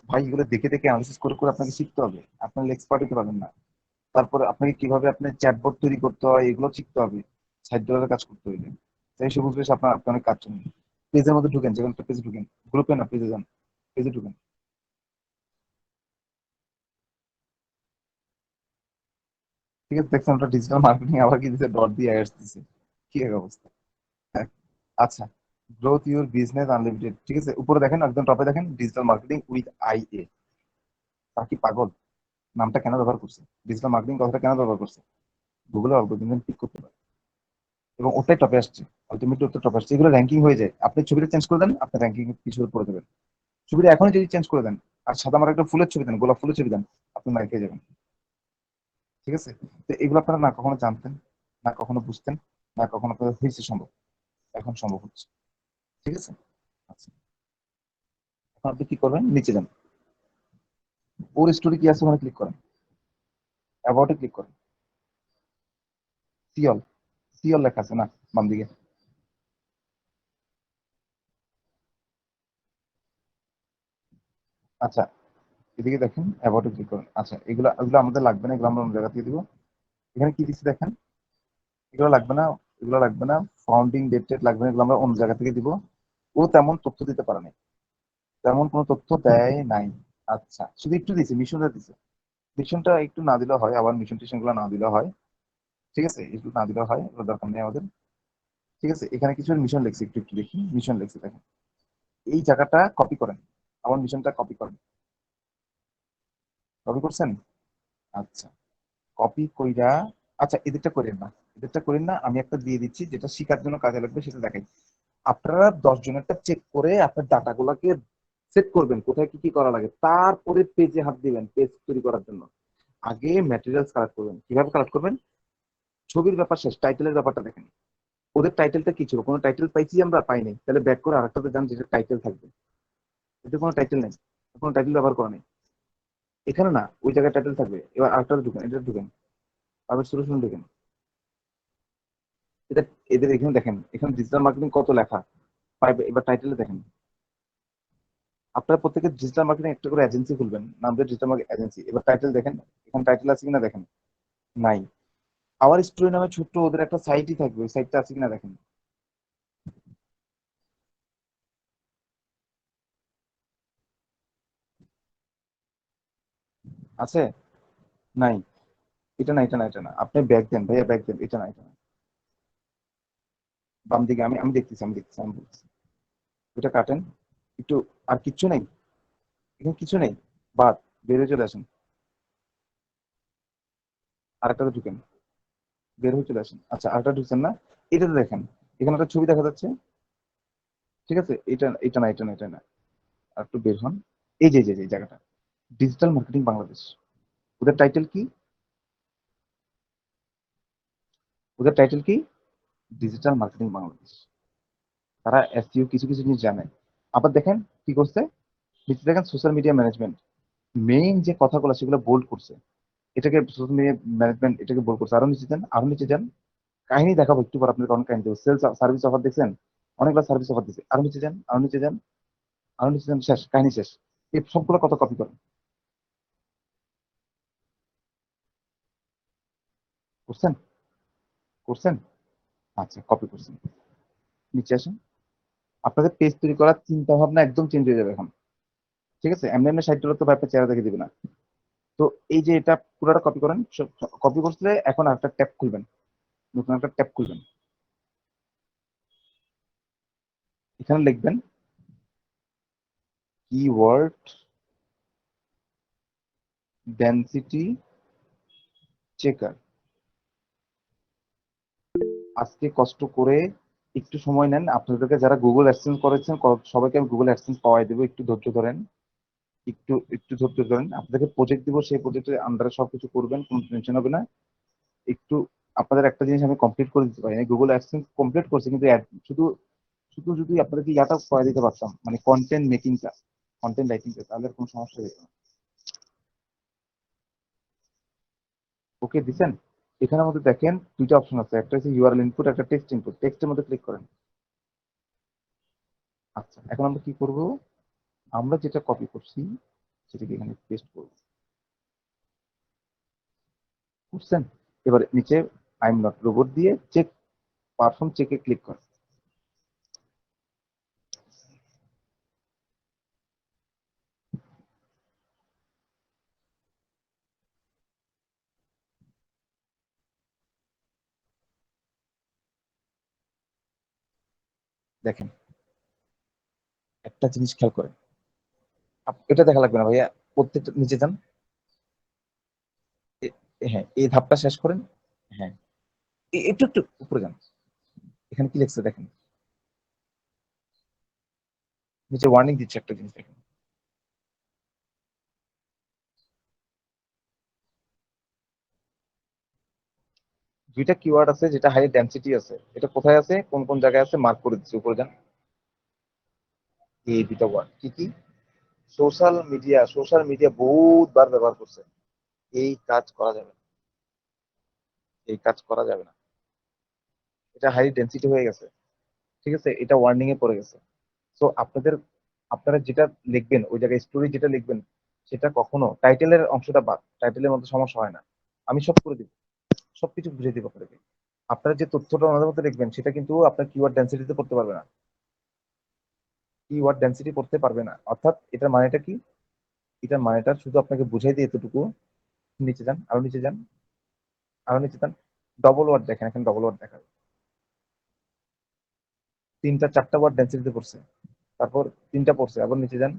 ভাই এগুলো দেখে দেখে অ্যানালিসিস করে করে আপনাকে শিখতে হবে, আপনার এক্সপার্ট হতে পারবেন না। তারপরে আপনাকে কিভাবে আপনার চ্যাটবট তৈরি করতে হয় এগুলো শিখতে হবে, সাইড ডলারের কাজ করতে হইলে। সেই সবুজ বেশ আপনার আপনি অনেক কাজ চলবে। পেজের মধ্যে ঢুকেন, যেমন একটা পেজে ঢুকেন, গ্রুপে না পেজে যান, পেজে ঢুকেন। ঠিক আছে, দেখছেন ওটা ডিজিটাল মার্কেটিং, আবার কি দিচ্ছে? ডট দিয়ে অ্যাডস দিচ্ছে, কি এক অবস্থা। হ্যাঁ, আচ্ছা গ্রোথ ইউর বিজনেস আনলিমিটেড, ঠিক আছে? উপরে দেখেন একদম টপে দেখেন ডিজিটাল মার্কেটিং উইথ আইএ, তার কি পাগল? নামটা কেন ব্যবহার করছে? ডিজিটাল মার্কেটিং কথাটা কেন ব্যবহার করছে? গুগলে অল্পদিন ক্লিক করতে পারে এবং ওটাই টপে আসছে, আলটিমেটলি ওটা টপে আসছে। এগুলো র্যাঙ্কিং হয়ে যায়। আপনি ছবিটা চেঞ্জ করে দেন, আপনি র্যাঙ্কিং পিছনে পড়ে দেবেন। ছবিটা এখনই যদি চেঞ্জ করে দেন আর সাদা মার একটা ফুলের ছবি দেন, গোলাপ ফুলের ছবি দেন, আপনি মার খেয়ে যাবেন। ঠিক আছে? তো এগুলো আপনারা না কখনো জানতেন, না কখনো বুঝতেন, না কখনো আপনাদের হয়েছে সম্ভব, এখন সম্ভব হচ্ছে। ঠিক আছে? আচ্ছা, এখন আপনি কি করবেন? নিচে যান, ওর স্টোরি কি আছে ওখানে ক্লিক করেন, অ্যাবাউটে ক্লিক করেন, সিওল, সিওল লেখা আছে না বাম দিকে? আচ্ছা, এদিকে দেখেন, অ্যাবাউটে ক্লিক করেন। আচ্ছা, এগুলো এগুলো আমাদের লাগবে না, এগুলো আমরা অন্য জায়গা থেকে দিব। এখানে কি দিচ্ছি দেখেন, এগুলো লাগবে না, এগুলো লাগবে না, ফাউন্ডিং ডেট টেট লাগবে না, এগুলো আমরা অন্য জায়গা থেকে দিব। ও তেমন তথ্য দিতে পারে নাই, তেমন কোনো তথ্য দেয় নাই। আচ্ছা, শুধু একটু দিছে, মিশনটা দিছে। মিশনটা একটু না দিলে হয়, আবার মিশন টিশন গুলো না দিলে হয়। ঠিক আছে, একটু না দিলে হয়, ওগুলো দরকার নেই আমাদের। ঠিক আছে, এখানে কিছু মিশন লিখছি, একটু একটু দেখি মিশন লিখছি দেখেন। এই জায়গাটা কপি করেন, আমার মিশনটা কপি করেন। কপি করছেন? আচ্ছা, কপি কইরা, আচ্ছা এদিকটা করেন না, এদিকটা করেন না, আমি একটা দিয়ে দিচ্ছি যেটা শিকার জন্য কাজে লাগবে, সেটা দেখাই। আপনারা 10 জনেরটা চেক করে আপনার ডাটাগুলোকে সেট করবেন, কোথায় কি কি করা লাগে, তারপরে পেজে হাত দিবেন পেজ তৈরি করার জন্য। আগে ম্যাটেরিয়ালস কালেক্ট করবেন। কিভাবে কালেক্ট করবেন? ছবির ব্যাপার শেষ, টাইটেলের ব্যাপারটা দেখেন। ওদের টাইটেলটা কি ছিল? কোনো টাইটেল পাইছি আমরা? পাইনি। তাহলে ব্যাক করে আরেকটাতে যান যেটা টাইটেল থাকবে। এতে কোনো টাইটেল নেই, কোনো টাইটেল ব্যবহার করা নেই। এখানে না, ওই জায়গায় টাইটেল থাকবে। এবার আরেকটাতে ঢুকেন, এটা ঢুকেন, আবার সলিউশন ঢুকেন। এটা, এদের এখানে দেখেন, এখানে ডিজিটাল মার্কেটিং কত লেখা পাইবে। এবার টাইটেলে দেখেন, আপনারা প্রত্যেকে ডিজিটাল মার্কেটিং একটা করে এজেন্সি খুলবেন, নাম দিয়ে ডিজিটাল মার্কেটিং এজেন্সি। এবার টাইটেল দেখেন, এখানে টাইটেল আছে কিনা দেখেন, নাই। আওয়ার স্টোরি নামে ছোট্ট ওদের একটা সাইটই থাকবে, ওই সাইটটা আছে কিনা দেখেন। আছে? নাই। এটা না, এটা না, এটা না, আপনি ব্যাক দেন ভাইয়া, ব্যাক দেন, এটা না, এটা না। বাম দিকে, আমি আমি দেখতেছি, আমি দেখতেছি, আমি বলতেছি। এটা কাটেন একটু। আর কিচ্ছু নেই, এখানে কিছু নেই, বাদ, বেরিয়ে চলে আসেন, আরেকটাতে ঢুকেন, বের হয়ে চলে আসেন। আচ্ছা, আরেকটা ঢুকছেন না? এটাতে দেখেন, এখানে একটা ছবি দেখা যাচ্ছে। ঠিক আছে, এটা এটা না, এটা না, এটা না। আর একটু বের হন। এই যে যে জায়গাটা, ডিজিটাল মার্কেটিং বাংলাদেশ। ওদের টাইটেল কি? ওদের টাইটেল কি? Digital marketing Bangladesh. তারা এসইও কিছু কিছু জিনিস জানে। আবার দেখেন কি করছে, নিচে দেখেন সোশ্যাল মিডিয়া ম্যানেজমেন্ট, মেইন যে কথাগুলো সেগুলো বোল্ড করছে। এটাকে সোশ্যাল মিডিয়া ম্যানেজমেন্ট, এটাকে বোল্ড করছে। আরো নিচে যান, আরো নিচে যান, কাহিনী দেখাবো একটু পর আপনাদের, অনেক কাহিনী দেবো। সেলস সার্ভিস অফার দেখছেন, অনেকগুলো সার্ভিস অফার দিচ্ছে। আরো নিচে যান, আরো নিচে যান, আরো নিচে যান, শেষ, কাহিনী শেষ। এই সবগুলো কত কপি করেন? করছেন? করছেন? আচ্ছা, কপি করছেন। নিচে আসেন, আপনাদের পেজ তৈরি করার চিন্তা ভাবনা একদম চেঞ্জ হয়ে যাবে এখন। ঠিক আছে, এমনি এমনি $60 তো আপনার চেহারা দেখে দিবে না। তো এই যে এটা পুরোটা কপি করেন, কপি করলে এখন একটা ট্যাব খুলবেন, নতুন একটা ট্যাব খুলবেন। এখানে লিখবেন কিওয়ার্ড ডেনসিটি চেকার। আজকে কষ্ট করে একটু সময় নেন, আপনাদেরকে যারা গুগল অ্যাডসেন্স করেছেন সবাইকে আমি গুগল অ্যাডসেন্স পাওয়াই দেবো, একটু ধৈর্য ধরেন, একটু একটু ধৈর্য ধরেন। আপনাদেরকে প্রজেক্ট দিব, সেই প্রজেক্টের আন্ডারে সবকিছু করবেন, কোনো টেনশন হবে না। একটু, আপনাদের একটা জিনিস আমি কমপ্লিট করে দিতে পারি, গুগল অ্যাডসেন্স কমপ্লিট করছি, কিন্তু শুধু শুধু যদি আপনাদেরকে ইয়াটা করে দিতে পারতাম, মানে কন্টেন্ট মেকিংটা, কন্টেন্ট রাইটিংটা, তাহলে আর কোনো সমস্যা হতো না। ওকে দিচ্ছেন? এখানের মধ্যে দেখেন দুইটা অপশন আছে, একটা হচ্ছে ইউআরএল ইনপুট, একটা টেক্সট ইনপুট। টেক্সটের মধ্যে ক্লিক করেন। আচ্ছা, এখন আমরা কি করব? আমরা যেটা কপি করছি সেটাকে এখানে পেস্ট করব। বুঝছেন? এবার নিচে আই এম নট রোবট দিয়ে চেক, পারফর্ম চেকে ক্লিক করেন। দেখেন, একটা জিনিস খেয়াল করেন, এটা দেখা লাগবে না ভাইয়া, প্রত্যেকটা নিচে যান। হ্যাঁ, এই ধাপটা শেষ করেন। হ্যাঁ, একটু একটু উপরে যান। এখানে কি লিখছে দেখেন, নিচে ওয়ার্নিং দিচ্ছে একটা জিনিস দেখেন। দুইটা কিওয়ার্ড আছে যেটা হাই ডেনসিটি আছে, এটা কোথায় আছে, কোন কোন জায়গায় আছে মার্ক করে দিচ্ছি, উপরে যান। এই দুইটা ওয়ার্ড কি কি? সোশ্যাল মিডিয়া, সোশ্যাল মিডিয়া বহুতবার ব্যবহার করছে। এই কাজ করা যাবে না, এই কাজ করা যাবে না, এটা হাই ডেনসিটি হয়ে গেছে। ঠিক আছে, এটা ওয়ার্নিং এ পড়ে গেছে। তো আপনারা যেটা লিখবেন ওই জায়গায় স্টোরি যেটা লিখবেন সেটা কখনো টাইটেলের অংশটা বাদ, টাইটেলের মধ্যে সমস্যা হয় না, আমি সব করে দিব, সবকিছু বুঝিয়ে দিব আপনাকে। আপনারা যে তথ্যটা ওনাদের মধ্যে লিখবেন সেটা কিন্তু আপনার কিওয়ার্ড ডেন্সিটিতে পড়তে পারবে না, কিওয়ার্ড ডেন্সিটি পড়তে পারবে না। অর্থাৎ এটার মানেটা কি, এটার মানেটা শুধু আপনাকে বুঝাই দিয়ে এতটুকু। নিচে যান, আরো নিচে যান, আরো নিচে যান। ডবল ওয়ার্ড দেখেন, এখানে ডবল ওয়ার্ড দেখাবে, তিনটা চারটা ওয়ার্ড ডেন্সিটিতে পড়ছে, তারপর তিনটা পড়ছে, আবার নিচে যান,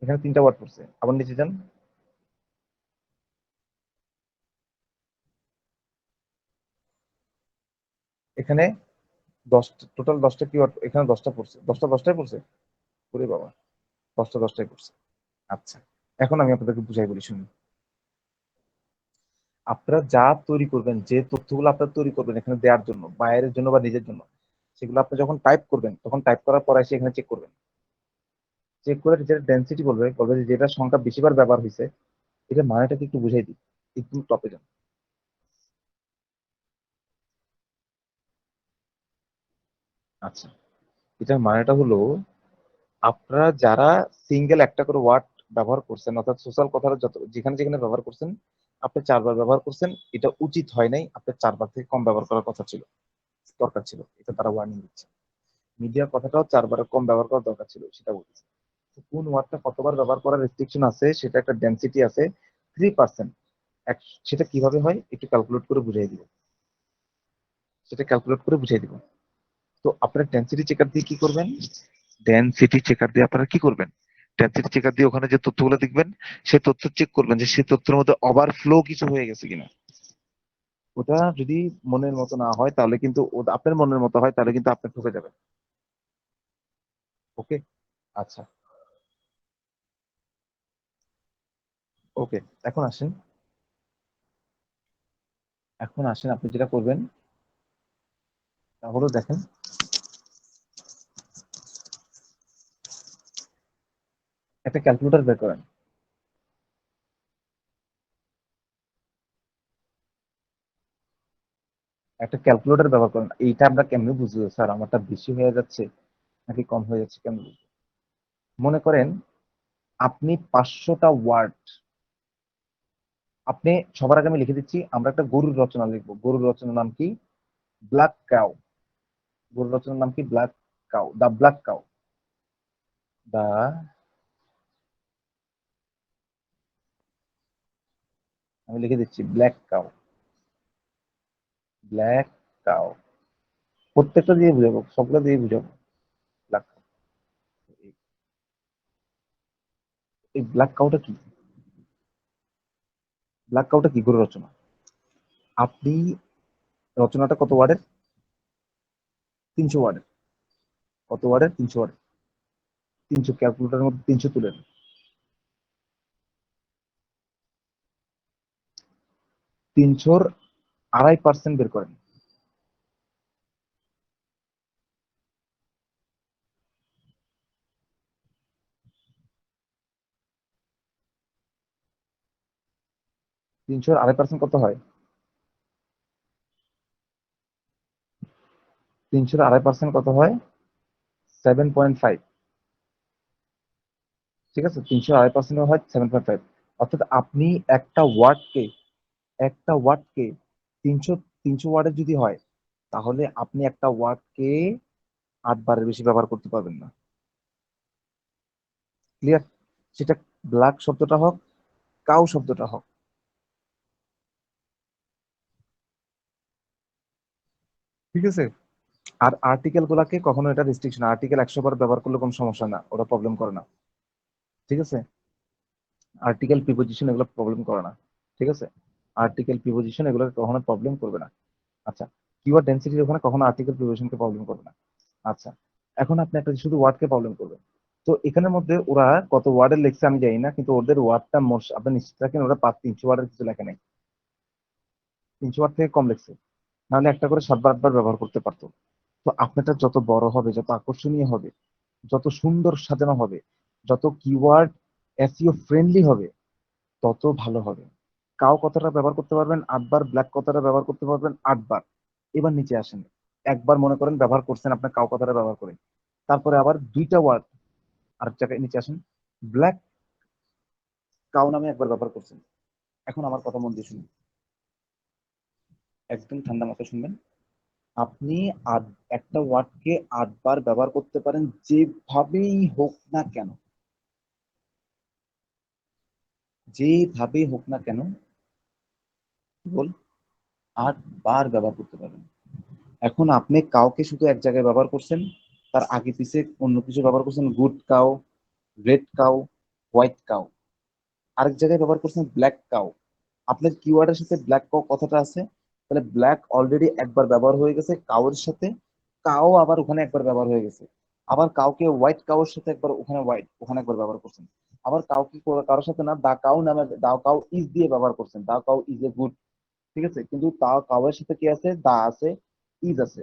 এখানে তিনটা ওয়ার্ড পড়ছে, আবার নিচে যান। এখানে 10, টোটাল 10টা কিওয়ার্ড, এখানে 10টা পড়ছে, 10টাই পড়ছে। ওরে বাবা, 10টাই পড়ছে। আচ্ছা, এখন আমি আপনাদেরকে বুঝাই বলি, শুনুন। আপনারা যা তৈরি করবেন, যে তথ্যগুলো আপনারা তৈরি করবেন এখানে দেওয়ার জন্য, বাইরের জন্য বা নিজের জন্য, সেগুলো আপনি যখন টাইপ করবেন তখন টাইপ করার পর এসে এখানে চেক করবেন। চেক করে যেটা ডেন্সিটি বলবে, বলবে যে যেটা সংখ্যা বেশিবার ব্যবহার হয়েছে, এটা মানেটাকে একটু বুঝাই দিই। একটু টপে যান। আচ্ছা, এটার মানেটা হলো আপনারা যারা সিঙ্গেল একটা করে ওয়ার্ড ব্যবহার করছেন, অর্থাৎ সোশ্যাল কথাটা যত যেখানে যেখানে ব্যবহার করছেন, আপনি 4বার ব্যবহার করছেন, এটা উচিত হয় নাই, আপনার 4বার থেকে কম ব্যবহার করার কথা ছিল, দরকার ছিল, এটা তারা ওয়ার্নিং দিচ্ছে। মিডিয়ার কথাটাও 4বারের কম ব্যবহার করার দরকার ছিল, সেটা বলছে। তো কোন ওয়ার্ডটা কতবার ব্যবহার করার রেস্ট্রিকশন আছে, সেটা একটা ডেনসিটি আছে 3%। সেটা কিভাবে হয় একটু ক্যালকুলেট করে বুঝিয়ে দিব, সেটা ক্যালকুলেট করে বুঝিয়ে দিব। তো আপনারা ডেনসিটি চেকার দিয়ে কি করবেন, ডেনসিটি চেকার দিয়ে আপনারা কি করবেন, ডেনসিটি চেকার দিয়ে ওখানে যে তথ্যগুলো দেখবেন সেই তথ্য চেক করবেন যে সেই তথ্যের মধ্যে ওভারফ্লো কিছু হয়ে গেছে কিনা। ওটা যদি মনের মতো না হয় তাহলে কিন্তু আপনার মনের মতো হয় তাহলে কিন্তু আপনি ঠকে যাবেন। ওকে, আচ্ছা, ওকে। এখন আসেন, এখন আসেন আপনি যেটা করবেন তা হলো দেখেন, একটা ক্যালকুলেটর বের করেন। একটা ক্যালকুলেটর ব্যবহার করেন। এইটা আমরা কেমনে বুঝবো স্যার আমারটা বেশি হয়ে যাচ্ছে নাকি কম হয়ে যাচ্ছে, কেমন বুঝবো? মনে করেন আপনি 500টা ওয়ার্ড, আপনি সবার আগে আমি লিখে দিচ্ছি, আমরা একটা গরুর রচনা লিখবো। গরুর রচনার নাম কি? Black cow. গরুর রচনার নাম কি? Black cow, the black cow, the, আমি লিখে দিচ্ছি ব্ল্যাক কাউ, ব্ল্যাক কাউ। প্রত্যেকটা দিয়ে বুঝাবো, সবগুলো দিয়ে বুঝাবো ব্ল্যাক কাউ। এই ব্ল্যাক কাউটা কি? ব্ল্যাক কাউটা কি? গরুর রচনা। আপনি রচনাটা কত ওয়ার্ডের? 300 ওয়ার্ডের। কত ওয়ার্ডের? 300 ওয়ার্ডের। 300, ক্যালকুলেটারের মধ্যে 300 তুলেন। 300-র 2.5% বের করেন। 300-র 2.5% কত হয়? 300-র 2.5% কত হয়? 7.5। ঠিক আছে, 300-র 2.5% হয় 7.5। অর্থাৎ আপনি একটা ওয়ার্ডকে, একটা ওয়ার্ডকে 300 ওয়ার্ডের যদি হয় তাহলে আপনি একটা ওয়ার্ডকে 8বারের বেশি ব্যবহার করতে পারবেন না। ক্লিয়ার? সেটা ব্ল্যাক শব্দটা হোক, কাউ শব্দটা হোক। ঠিক আছে, আর আর্টিকেল গুলাকে কখনো এটা রেস্ট্রিকশন, আর্টিকেল 100বার ব্যবহার করলে কোনো সমস্যা না, ওরা প্রবলেম করে না। ঠিক আছে? আর্টিকেল প্রিপোজিশন এগুলো প্রবলেম করে না, ঠিক আছে? আর্টিকেল প্রিপোজিশন এগুলো কখনো প্রবলেম করবে না। আচ্ছা, কিওয়ার্ড ডেনসিটির ওখানে কখনো আর্টিকেল প্রিপোজিশনকে প্রবলেম করবে না। আচ্ছা, এখন আপনি একটা শুধু ওয়ার্ডকে প্রবলেম করবেন। তো এখানের মধ্যে ওরা কত ওয়ার্ডের লিখছে আমি জানি না, কিন্তু ওদের ওয়ার্ডটা আপনি নিশ্চিত রাখেন ওরা 300 ওয়ার্ডের কিছু লেখা নেই, 300 ওয়ার্ড থেকে কম লিখছে। নাহলে একটা করে 7 বার 8 বার ব্যবহার করতে পারতো। তো আপনারটা যত বড় হবে, যত আকর্ষণীয় হবে, যত সুন্দর সাজানো হবে, যত কিওয়ার্ড এসইও ফ্রেন্ডলি হবে, তত ভালো হবে। কাউ কথাটা ব্যবহার করতে পারবেন 8 বার, ব্ল্যাক কথাটা ব্যবহার করতে পারবেন 8 বার। এবার নিচে আসেন, একবার মনে করেন ব্যবহার করছেন আপনার কাউ কথাটা ব্যবহার করে, তারপরে আবার 2টা ওয়ার্ড আরেক জায়গায় নিচে আসেন, ব্ল্যাক কাউ নামে একবার ব্যবহার করছেন। এখন আমার কথা মন দিয়ে শুনুন, একদম ঠান্ডা মাথায় শুনবেন। আপনি একটা ওয়ার্ডকে 8 বার ব্যবহার করতে পারেন যেভাবেই হোক না কেন, যেভাবেই হোক না কেন, বল 8 বার ব্যবহার করতে পারবেন। এখন আপনি কাউকে শুধু এক জায়গায় ব্যবহার করছেন, তার আগে পিছে অন্য কিছু ব্যবহার করছেন, good cow, red cow, white cow. আরেক জায়গায় ব্যবহার করছেন ব্ল্যাক কাউ। আপনার কিওয়ার্ডের সাথে ব্ল্যাক কাউ কথাটা আছে, তাহলে ব্ল্যাক অলরেডি একবার ব্যবহার হয়ে গেছে কাউয়ের সাথে, কাউ আবার ওখানে একবার ব্যবহার হয়ে গেছে। আবার কাউকে হোয়াইট কাউয়ের সাথে একবার ওখানে হোয়াইট ওখানে একবার ব্যবহার করছেন। আবার কাউকে কারোর সাথে না দা কাউ নামে দা কাউ ইজ দিয়ে ব্যবহার করছেন, the cow is a good, ঠিক আছে? কিন্তু তা কাউয়ের সাথে কি আছে? দা আছে, ইজ আছে,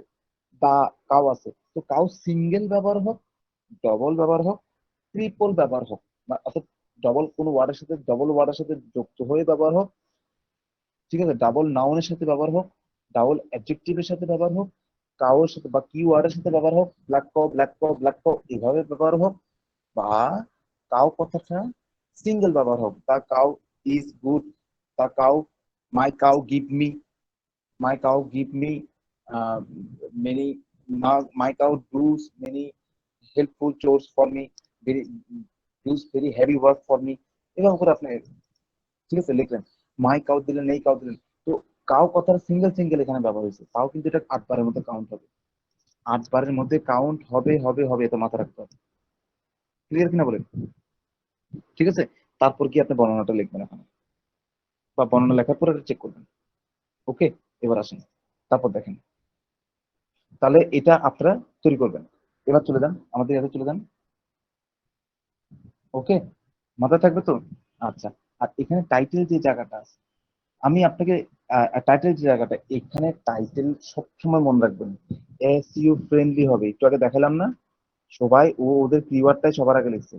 দা কাউ আছে। তো কাউ সিঙ্গেল ব্যবহার হোক, ডবল ব্যবহার হোক, ট্রিপল ব্যবহার হোক, অর্থাৎ ডবল কোনো ওয়ার্ডের সাথে ডবল ওয়ার্ডের সাথে যুক্ত হয়ে ব্যবহার হোক, ঠিক আছে? ডাবল নাউনের সাথে ব্যবহার হোক, ডাবল অ্যাডজেক্টিভের সাথে ব্যবহার হোক, কাউয়ের সাথে বা কি ওয়ার্ডের সাথে ব্যবহার হোক, black cow black cow black cow এভাবে ব্যবহার হোক, বা কাউ কথাটা সিঙ্গেল ব্যবহার হোক, the cow is good, the cow, my cow give me, my cow give me many, my cow does many helpful chores for me, very does very heavy work for me। এভাবে করে আপনি, ঠিক আছে, লিখলেন। মাই কাউ দিলেন, এই কাউ দিলেন। তো কাউ কথার সিঙ্গেল সিঙ্গেল এখানে ব্যবহার হয়েছে, তাও কিন্তু এটা 8 বারের মধ্যে কাউন্ট হবে, 8 বারের মধ্যে কাউন্ট হবে হবে হবে, এটা মাথা রাখতে হবে। ক্লিয়ার কিনা বলেন? ঠিক আছে, তারপর কি আপনি বর্ণনাটা লিখবেন এখানে, বা বর্ণনা লেখার পর এটা চেক করবেন। ওকে, এবার আসেন, তারপর দেখেন। তাহলে এটা আপনারা তৈরি করবেন। এবার চলে যান, আমাদের ইয়াতে চলে যান। ওকে, মাথায় থাকবে তো? আচ্ছা, আর এখানে টাইটেল যে জায়গাটা আছে, আমি আপনাকে টাইটেল যে জায়গাটা, এখানে টাইটেল সবসময় মনে রাখবেন এসইও ফ্রেন্ডলি হবে। একটু আগে দেখালাম না, সবাই ওদের কিওয়ার্ডটাই সবার আগে লিখছে।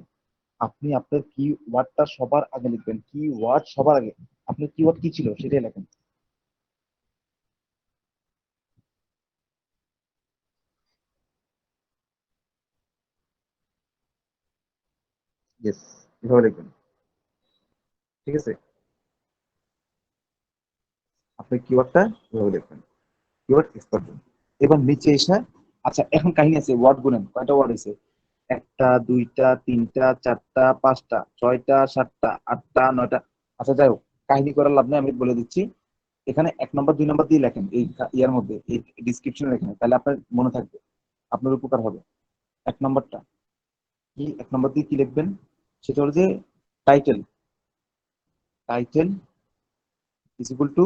আপনি আপনার কিওয়ার্ডটা সবার আগে লিখবেন, কিওয়ার্ড সবার আগে। আপনার কিওয়ার্ড কি ছিল সেটাই লেখেন। ইয়েস, এভাবে লিখবেন, ঠিক আছে? আপনি কিওয়ার্ডটা এভাবে লিখবেন, কিওয়ার্ড এক্সপার্ট। এবার নিচে এসে, আচ্ছা এখন কাহিনী আছে, ওয়ার্ড গুনেন, কয়টা ওয়ার্ড আছে? 1টা 2টা 3টা 4টা 5টা 6টা 7টা 8টা 9টা। আচ্ছা যাই হোক, কাহিনী করার লাভ নেই, আমি বলে দিচ্ছি। এখানে 1 নম্বর 2 নম্বর দিয়ে লেখেন, এই ইয়ার মধ্যে এই ডিসক্রিপশনে লেখেন, তাহলে আপনার মনে থাকবে, আপনার উপকার হবে। 1 নম্বরটা কি, 1 নম্বর দিয়ে কি লিখবেন? সেটা হলো যে title, title is equal to,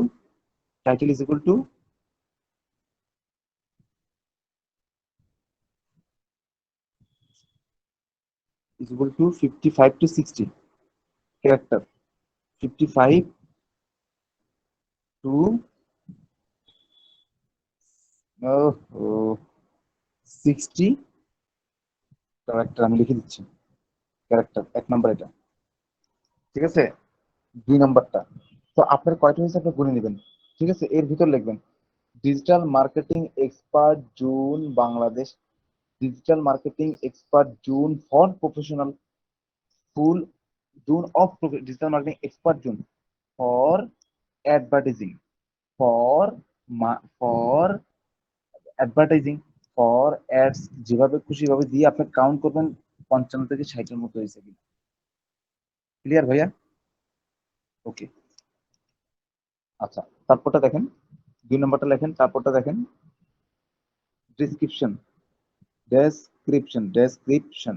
title is equal to is equal to 55 to 60 character, 55 to 60 character. আমি লিখে দিচ্ছি ক্যারেক্টার 1 নম্বর এটা, ঠিক আছে? 2 নম্বরটা, তো আপনার কয়টা হয়েছে আপনি গুনে নেবেন, ঠিক আছে? এর ভিতর লিখবেন digital marketing expert zone Bangladesh, digital marketing expert zone for professional, full zone of digital marketing expert zone for advertising, for for advertising, for ads, যেভাবে খুশি ভাবে দিয়ে আপনি কাউন্ট করবেন 55 থেকে 60 এর মতো হয়েছে কিনা। ক্লিয়ার ভাইয়া? ওকে, আচ্ছা তারপরটা দেখেন, 2 নম্বরটা লেখেন, তারপরটা দেখেন ডেসক্রিপশন, ডেসক্রিপশন, ডেসক্রিপশন,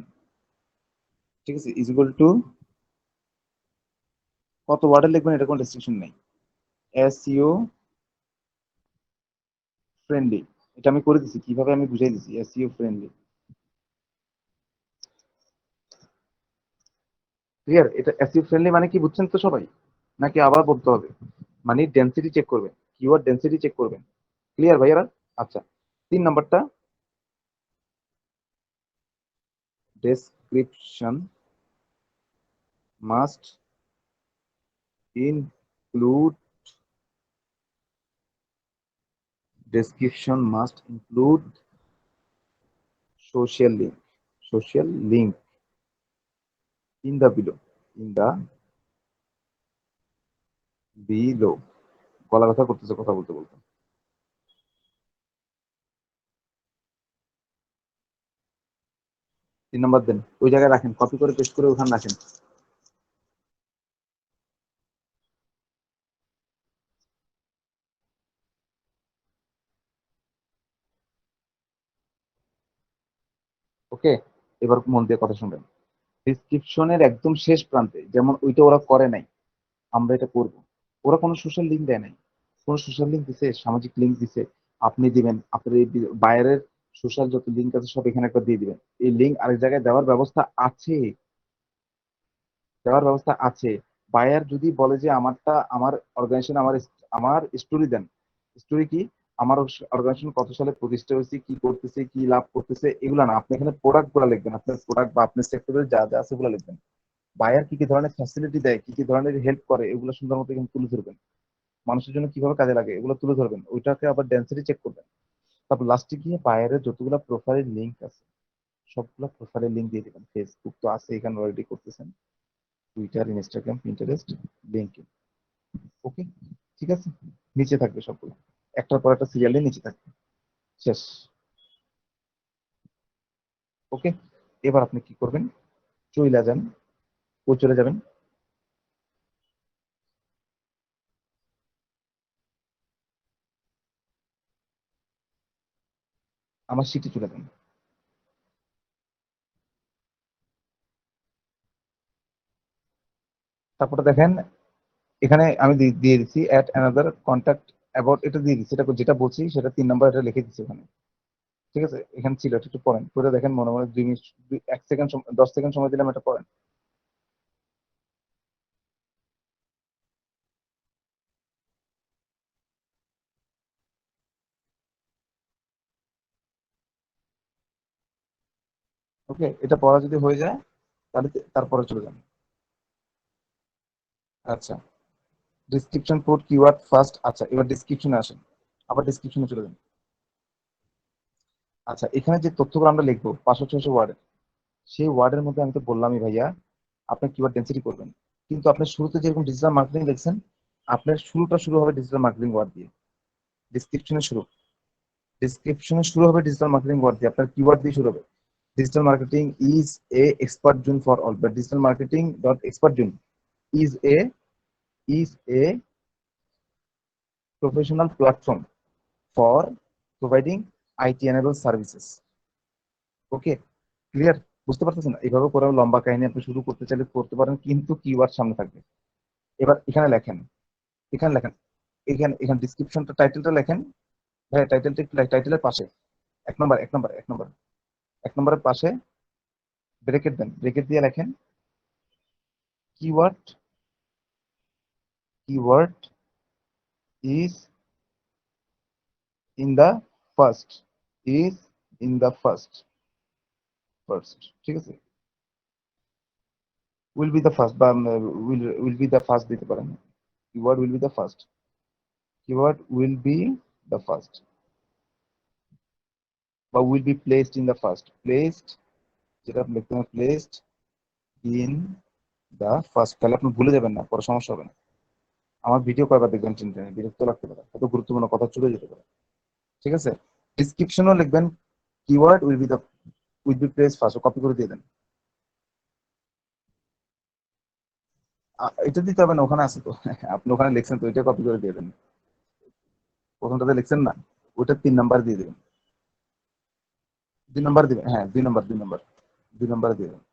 ঠিক আছে, ইজ ইকুয়াল টু কত ওয়ার্ডে লিখবেন এটা কোনো রেস্ট্রিকশন নেই। এসইও ফ্রেন্ডলি, এটা আমি করে দিছি, কিভাবে আমি বুঝাই দিছি। SEO friendly, clear? এটা এসইও ফ্রেন্ডলি মানে কি বুঝছেন তো সবাই, নাকি আবার বলতে হবে? মানে ডেনসিটি চেক করবেন, কিওয়ার্ড ডেনসিটি চেক করবেন। ক্লিয়ার ভাইয়ারা? আচ্ছা, 3 নাম্বারটা, description must include, description must include social link in the below গলা ব্যথা করতেছে কথা বলতে বলতে। 3 নাম্বার দেন, ওই জায়গায় রাখেন, কপি করে পেস্ট করে ওখানে রাখেন। ওকে, এবার মন দিয়ে কথা শুনবেন। ডিসক্রিপশনের একদম শেষ প্রান্তে, যেমন ওইটা ওরা করে নাই, আমরা এটা করব। ওরা কোনো সোশ্যাল লিঙ্ক দেয় নাই, কোনো সোশ্যাল লিঙ্ক দিছে, সামাজিক লিঙ্ক দিছে, আপনি দিবেন, আপনার এই বাইরের সোশ্যাল যত লিঙ্ক আছে সব এখানে একটা দিয়ে দিবেন। এই লিঙ্ক আরেক জায়গায় দেওয়ার ব্যবস্থা আছে, দেওয়ার ব্যবস্থা আছে। বায়ার যদি বলে যে আমারটা, আমার অর্গানাইজেশন, আমার স্টোরি দেন, স্টোরি কি, আমার অর্গানাইজেশন কত সালে প্রতিষ্ঠা হয়েছে, কি করতেছে, কি লাভ করতেছে, এগুলো না, আপনি এখানে প্রোডাক্ট গুলো লিখবেন, আপনার প্রোডাক্ট বা আপনার সেক্টরে যা যা আছে ওগুলো লিখবেন। বায়ার কি কি ধরনের ফ্যাসিলিটি দেয়, কি কি ধরনের হেল্প করে, এগুলো সুন্দর মতো এখানে তুলে ধরবেন। মানুষের জন্য কিভাবে কাজে লাগে এগুলো তুলে ধরবেন, ওইটাকে আবার ডেন্সিটি চেক করবেন। তারপর লাস্টে গিয়ে বায়ারের যতগুলো প্রোফাইলের লিঙ্ক আছে সবগুলো প্রোফাইলের লিঙ্ক দিয়ে দিবেন। ফেসবুক তো আছে এখানে অলরেডি করতেছেন, টুইটার, ইনস্টাগ্রাম, পিন্টারেস্ট, লিঙ্কডইন। ওকে, ঠিক আছে, নিচে থাকবে সবগুলো, একটার পর একটা সিরিয়ালে নিচে থাকবে। শেষ। ওকে, এবার আপনি কি করবেন, চলে যান, ও চলে যাবেন, আমার সিটে চলে যান। তারপরে দেখেন এখানে আমি দিয়ে দিচ্ছি অ্যাট অ্যানাদার কন্ট্যাক্ট অ্যাবাউট, এটা দিয়ে দিচ্ছি, এটা যেটা বলছি সেটা 3 নাম্বার, এটা লিখে দিচ্ছি ওখানে। ঠিক আছে, এখানে ছিল, এটা একটু পড়েন, পড়ে দেখেন, মনে মনে 2 মিনিট, 1 সেকেন্ড, 10 সেকেন্ড সময় দিলাম, এটা পড়েন। ওকে, এটা পড়া যদি হয়ে যায় তাহলে তারপরে চলে যান। আচ্ছা, ডিসক্রিপশন পুট কিওয়ার্ড ফার্স্ট। আচ্ছা, এবার ডিসক্রিপশনে আসেন, আবার ডিসক্রিপশনে চলে যান। আচ্ছা, এখানে যে তথ্যগুলো আমরা লিখবো 500-600 ওয়ার্ডের, সেই ওয়ার্ডের মধ্যে আমি তো বললামই ভাইয়া আপনি কিওয়ার্ড ডেন্সিটি করবেন, কিন্তু আপনার শুরুতে যেরকম ডিজিটাল মার্কেটিং দেখছেন, আপনার শুরুটা শুরু হবে ডিজিটাল মার্কেটিং ওয়ার্ড দিয়ে। ডিসক্রিপশনে শুরু, ডিসক্রিপশনে শুরু হবে ডিজিটাল মার্কেটিং ওয়ার্ড দিয়ে, আপনার কিওয়ার্ড দিয়ে শুরু হবে। Digital marketing is a expert zone for all, বা digital marketing dot expert zone is a professional platform for providing IT-enabled services. Okay, clear? বুঝতে পারতেছেন? এইভাবে করে লম্বা কাহিনী আপনি শুরু করতে চাইলে করতে পারেন, কিন্তু কিওয়ার্ড সামনে থাকবে। এবার এখানে লেখেন, এখানে লেখেন, এখানে ডিসক্রিপশনটা, টাইটেলটা লেখেন। ভাই টাইটেলটা একটু, টাইটেলের পাশে 1 নম্বরের পাশে ব্রেকেট দেন, ব্রেকেট দিয়ে লেখেন keyword is in the first, is in the first, ঠিক আছে, will be the first, বা will be the first দিতে পারেন। keyword will be the first, keyword will be the first, বা will be placed in the first, placed, যেটা আপনি লিখতে হবে placed in the first, তাহলে আপনি ভুলে যাবেন না, পরে সমস্যা হবে না। আমার ভিডিও কয়বার দেখবেন চিন্তা নেই, বিরক্ত লাগতে পারে, এত গুরুত্বপূর্ণ কথা চলে যেতে পারে। ঠিক আছে, ডিসক্রিপশনও লিখবেন keyword will be placed first, copy করে দিয়ে দেন। এটা দিতে হবে না, ওখানে আছে তো আপনি ওখানে লিখছেন তো, এটা কপি করে দিয়ে দেন। প্রথমটাতে লিখছেন না, ওইটা 3 নাম্বার দিয়ে দেবেন, 2 নাম্বার দিবেন, হ্যাঁ 2 নাম্বার, 2 নাম্বার দিয়ে দেবেন।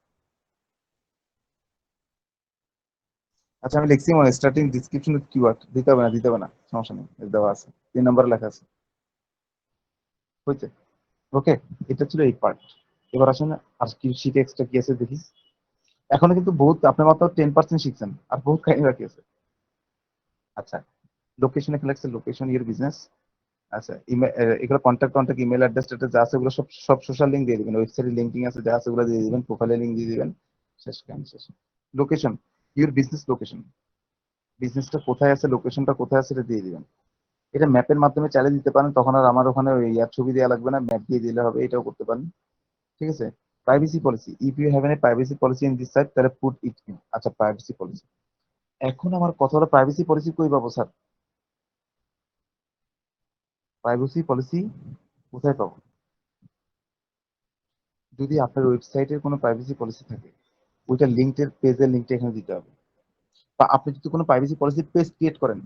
আচ্ছা আমি লিখছি মানে স্টার্টিং ডিসক্রিপশন কিওয়ার্ড দিতে হবে না সমস্যা নেই, এর দেওয়া আছে 3 নম্বরে লেখা আছে, হয়েছে। ওকে, এটা ছিল এই পার্ট। এবার আসুন আর কি শিখে এক্সট্রা কি আছে দেখি। এখনো কিন্তু বহুত, আপনি মাত্র 10% শিখছেন, আর বহুত কাহিনী বাকি আছে। আচ্ছা, লোকেশন এখানে লাগছে, লোকেশন ইউর বিজনেস। আচ্ছা, এগুলো কন্ট্যাক্ট ইমেল অ্যাড্রেস যা আছে ওগুলো সব সব সোশ্যাল লিঙ্ক দিয়ে দিবেন, ওয়েবসাইটে লিঙ্কিং আছে যা আছে ওগুলো দিয়ে দিবেন, প্রোফাইলে লিঙ্ক দিয়ে দিবেন, শেষ কাহিনী শেষ। লোকেশন, ইউর বিজনেস লোকেশন, বিজনেসটা কোথায় আছে, লোকেশনটা কোথায় আছে এটা দিয়ে দিবেন। এটা ম্যাপের মাধ্যমে চালিয়ে দিতে পারেন, তখন আর আমার ওখানে ওই ইয়ার ছবি দেওয়া লাগবে না, ম্যাপ দিয়ে দিলে হবে, এটাও করতে পারেন। ঠিক আছে। Privacy policy, if you have any privacy policy in this site তাহলে পুট ইট ইন। আচ্ছা, প্রাইভেসি পলিসি। এখন আমার কথা হলো প্রাইভেসি পলিসি কই পাবো স্যার? প্রাইভেসি পলিসি কোথায় পাবো? যদি আপনার ওয়েবসাইটের কোনো প্রাইভেসি পলিসি থাকে, ওইটা লিঙ্কের পেজের লিঙ্কটা এখানে দিতে হবে। বা আপনি যদি কোনো প্রাইভেসি পলিসি পেজ ক্রিয়েট করেন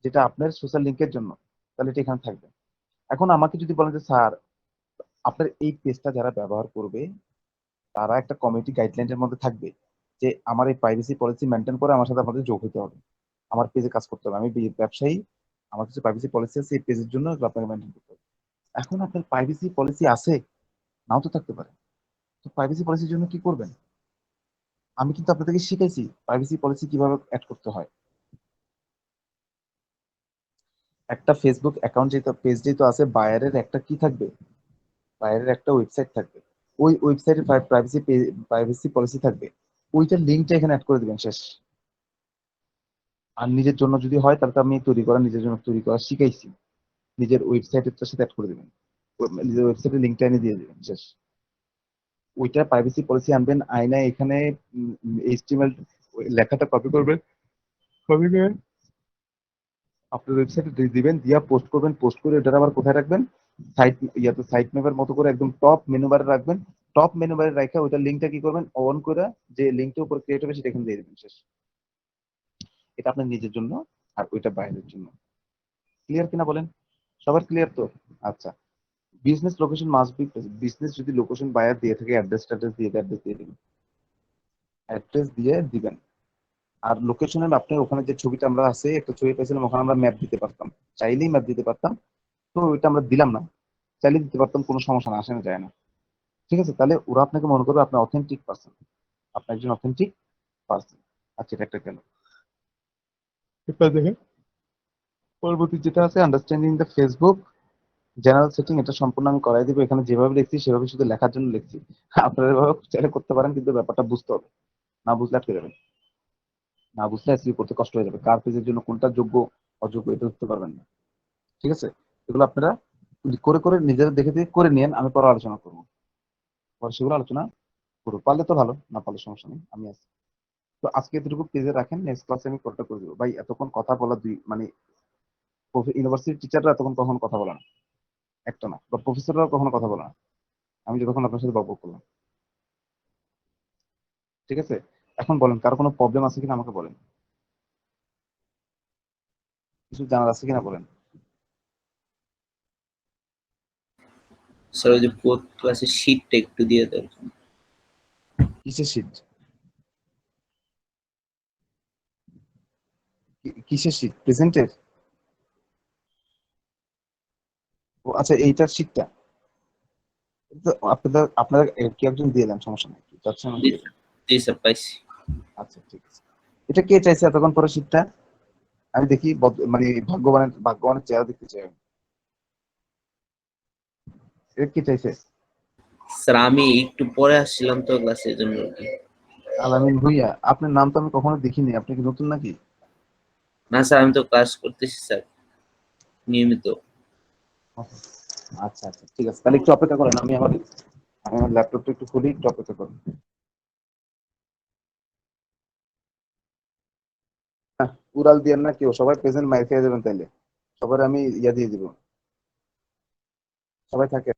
যেটা আপনার সোশ্যাল লিঙ্কের জন্য, তাহলে এটা এখানে থাকবে। এখন আমাকে যদি বলেন যে স্যার আপনার এই পেজটা যারা ব্যবহার করবে তারা একটা কমিউনিটি গাইডলাইনের মধ্যে থাকবে যে আমার এই প্রাইভেসি পলিসি মেনটেন করে আমার সাথে আপনাদের যোগ হতে হবে, আমার পেজে কাজ করতে হবে, আমি ব্যবসায়ী, আমার কিছু প্রাইভেসি পলিসি আছে এই পেজের জন্য, এগুলো আপনাকে মেনটেন করতে হবে। এখন আপনার প্রাইভেসি পলিসি আছে, নাও তো থাকতে পারে, তো প্রাইভেসি পলিসির জন্য কি করবেন? আমি কিন্তু আপনাদেরকে শিখাইছি প্রাইভেসি পলিসি কিভাবে অ্যাড করতে হয়। একটা ফেসবুক অ্যাকাউন্ট যেহেতু পেজ যেহেতু আছে, বায়ারের একটা কি থাকবে, বায়ারের একটা ওয়েবসাইট থাকবে, ওই ওয়েবসাইটের প্রাইভেসি পলিসি থাকবে, ওইটার লিঙ্কটা এখানে অ্যাড করে দিবেন, শেষ। আর নিজের জন্য যদি হয় তাহলে তো আমি নিজের জন্য তৈরি করা শিখাইছি, নিজের ওয়েবসাইটের সাথে অ্যাড করে দিবেন, নিজের ওয়েবসাইটের লিঙ্কটা এনে দিয়ে দিবেন, শেষ। ওইটা প্রাইভেসি পলিসি আনবেন, আয়না এখানে এইচটিএমএল লেখাটা কপি করবেন, কপি করে আপনার ওয়েবসাইটে দিবেন, দিয়া পোস্ট করবেন, পোস্ট করে এটা আবার কোথায় রাখবেন, সাইট ম্যাপের মতো করে একদম টপ মেনু বারে রাখবেন। টপ মেনু বারে রাখা ওইটা লিঙ্কটা কি করবেন, অন করে যে লিঙ্কটার উপর ক্রিয়েট হবে সেটা এখানে দিয়ে দিবেন, শেষ। এটা আপনার নিজের জন্য আর ওইটা বাইরের জন্য। ক্লিয়ার কিনা বলেন? সবার ক্লিয়ার তো? আচ্ছা, business location must be, business যদি লোকেশন বায়ার দিয়ে থাকে অ্যাড্রেস দিয়ে দিবেন, অ্যাড্রেস দিয়ে দিবেন। আর লোকেশনের আপনি ওখানে যে ছবিটা আমরা আছে একটা ছবি পেয়েছিলাম, ওখানে আমরা ম্যাপ দিতে পারতাম, চাইলেই ম্যাপ দিতে পারতাম, তো ওইটা আমরা দিলাম না, চাইলে দিতে পারতাম, কোনো সমস্যা না, আসে না যায় না। ঠিক আছে, তাহলে ওরা আপনাকে মনে করবে আপনি অথেন্টিক পার্সন, আপনি একজন অথেন্টিক পার্সন। আচ্ছা, এটা একটা গেল। এরপর দেখেন পরবর্তী যেটা আছে understanding the Facebook general setting, এটা সম্পূর্ণ আমি করাই দিব। এখানে যেভাবে লিখছি সেভাবে শুধু লেখার জন্য লিখছি, আপনারা এভাবে চাইলে করতে পারেন, কিন্তু ব্যাপারটা বুঝতে হবে, না বুঝলে আটকে যাবেন, না বুঝলে এসইও করতে কষ্ট হয়ে যাবে, কার পেজের জন্য কোনটা যোগ্য অযোগ্য এটা বুঝতে পারবেন না। ঠিক আছে, এগুলো আপনারা করে করে নিজেরা দেখে দেখে করে নিয়েন, আমি পরে আলোচনা করবো, পরে সেগুলো আলোচনা করবো, পারলে তো ভালো, না পারলে সমস্যা নেই, আমি আছি। তো আজকে এতটুকু পেজে রাখেন, নেক্সট ক্লাসে আমি কোডটা করে দেবো। ভাই এতক্ষণ কথা বলা মানে ইউনিভার্সিটির টিচাররা এতক্ষণ কখনো কথা বলে না, একটা না, বা প্রফেসররাও কখনো কথা বলে না, আমি যতক্ষণ আপনার সাথে বকবক করলাম। ঠিক আছে, এখন বলেন কারো কোনো প্রবলেম আছে কিনা আমাকে বলেন, কিছু জানার আছে কিনা বলেন। স্যার ওই যে ফোর্থ ক্লাসের শীটটা একটু দিয়ে দেন। কিসের শীট? কিসের শীট? প্রেজেন্টের? ও আচ্ছা, এইটার শীটটা আপনারা কি একজন দিয়ে দেন, সমস্যা নেই, চাচ্ছেন আমি দিয়ে দেন। জি স্যার, পাইছি। আচ্ছা ঠিক আছে, এটা কে চাইছে এতক্ষণ পরে শীটটা? আমি দেখি মানে ভাগ্যবানের চেহারা দেখতে চাই আমি। এটা কে চাইছে? স্যার আমি একটু পরে আসছিলাম তো ক্লাসে, এই জন্য আর কি। আলামিন ভুইয়া, আপনার নাম তো আমি কখনো দেখিনি, আপনি কি নতুন নাকি? না স্যার, আমি তো ক্লাস করতেছি স্যার নিয়মিত। আচ্ছা আচ্ছা ঠিক আছে, তাহলে একটু অপেক্ষা করেন, আমি আমার ল্যাপটপটা একটু খুলি, একটু অপেক্ষা করেন। উড়াল দিয়ে না কেউ, সবাই প্রেজেন্ট মাইর খেয়ে যাবেন, তাইলে সবার আমি ইয়া দিয়ে দিব, সবাই থাকে।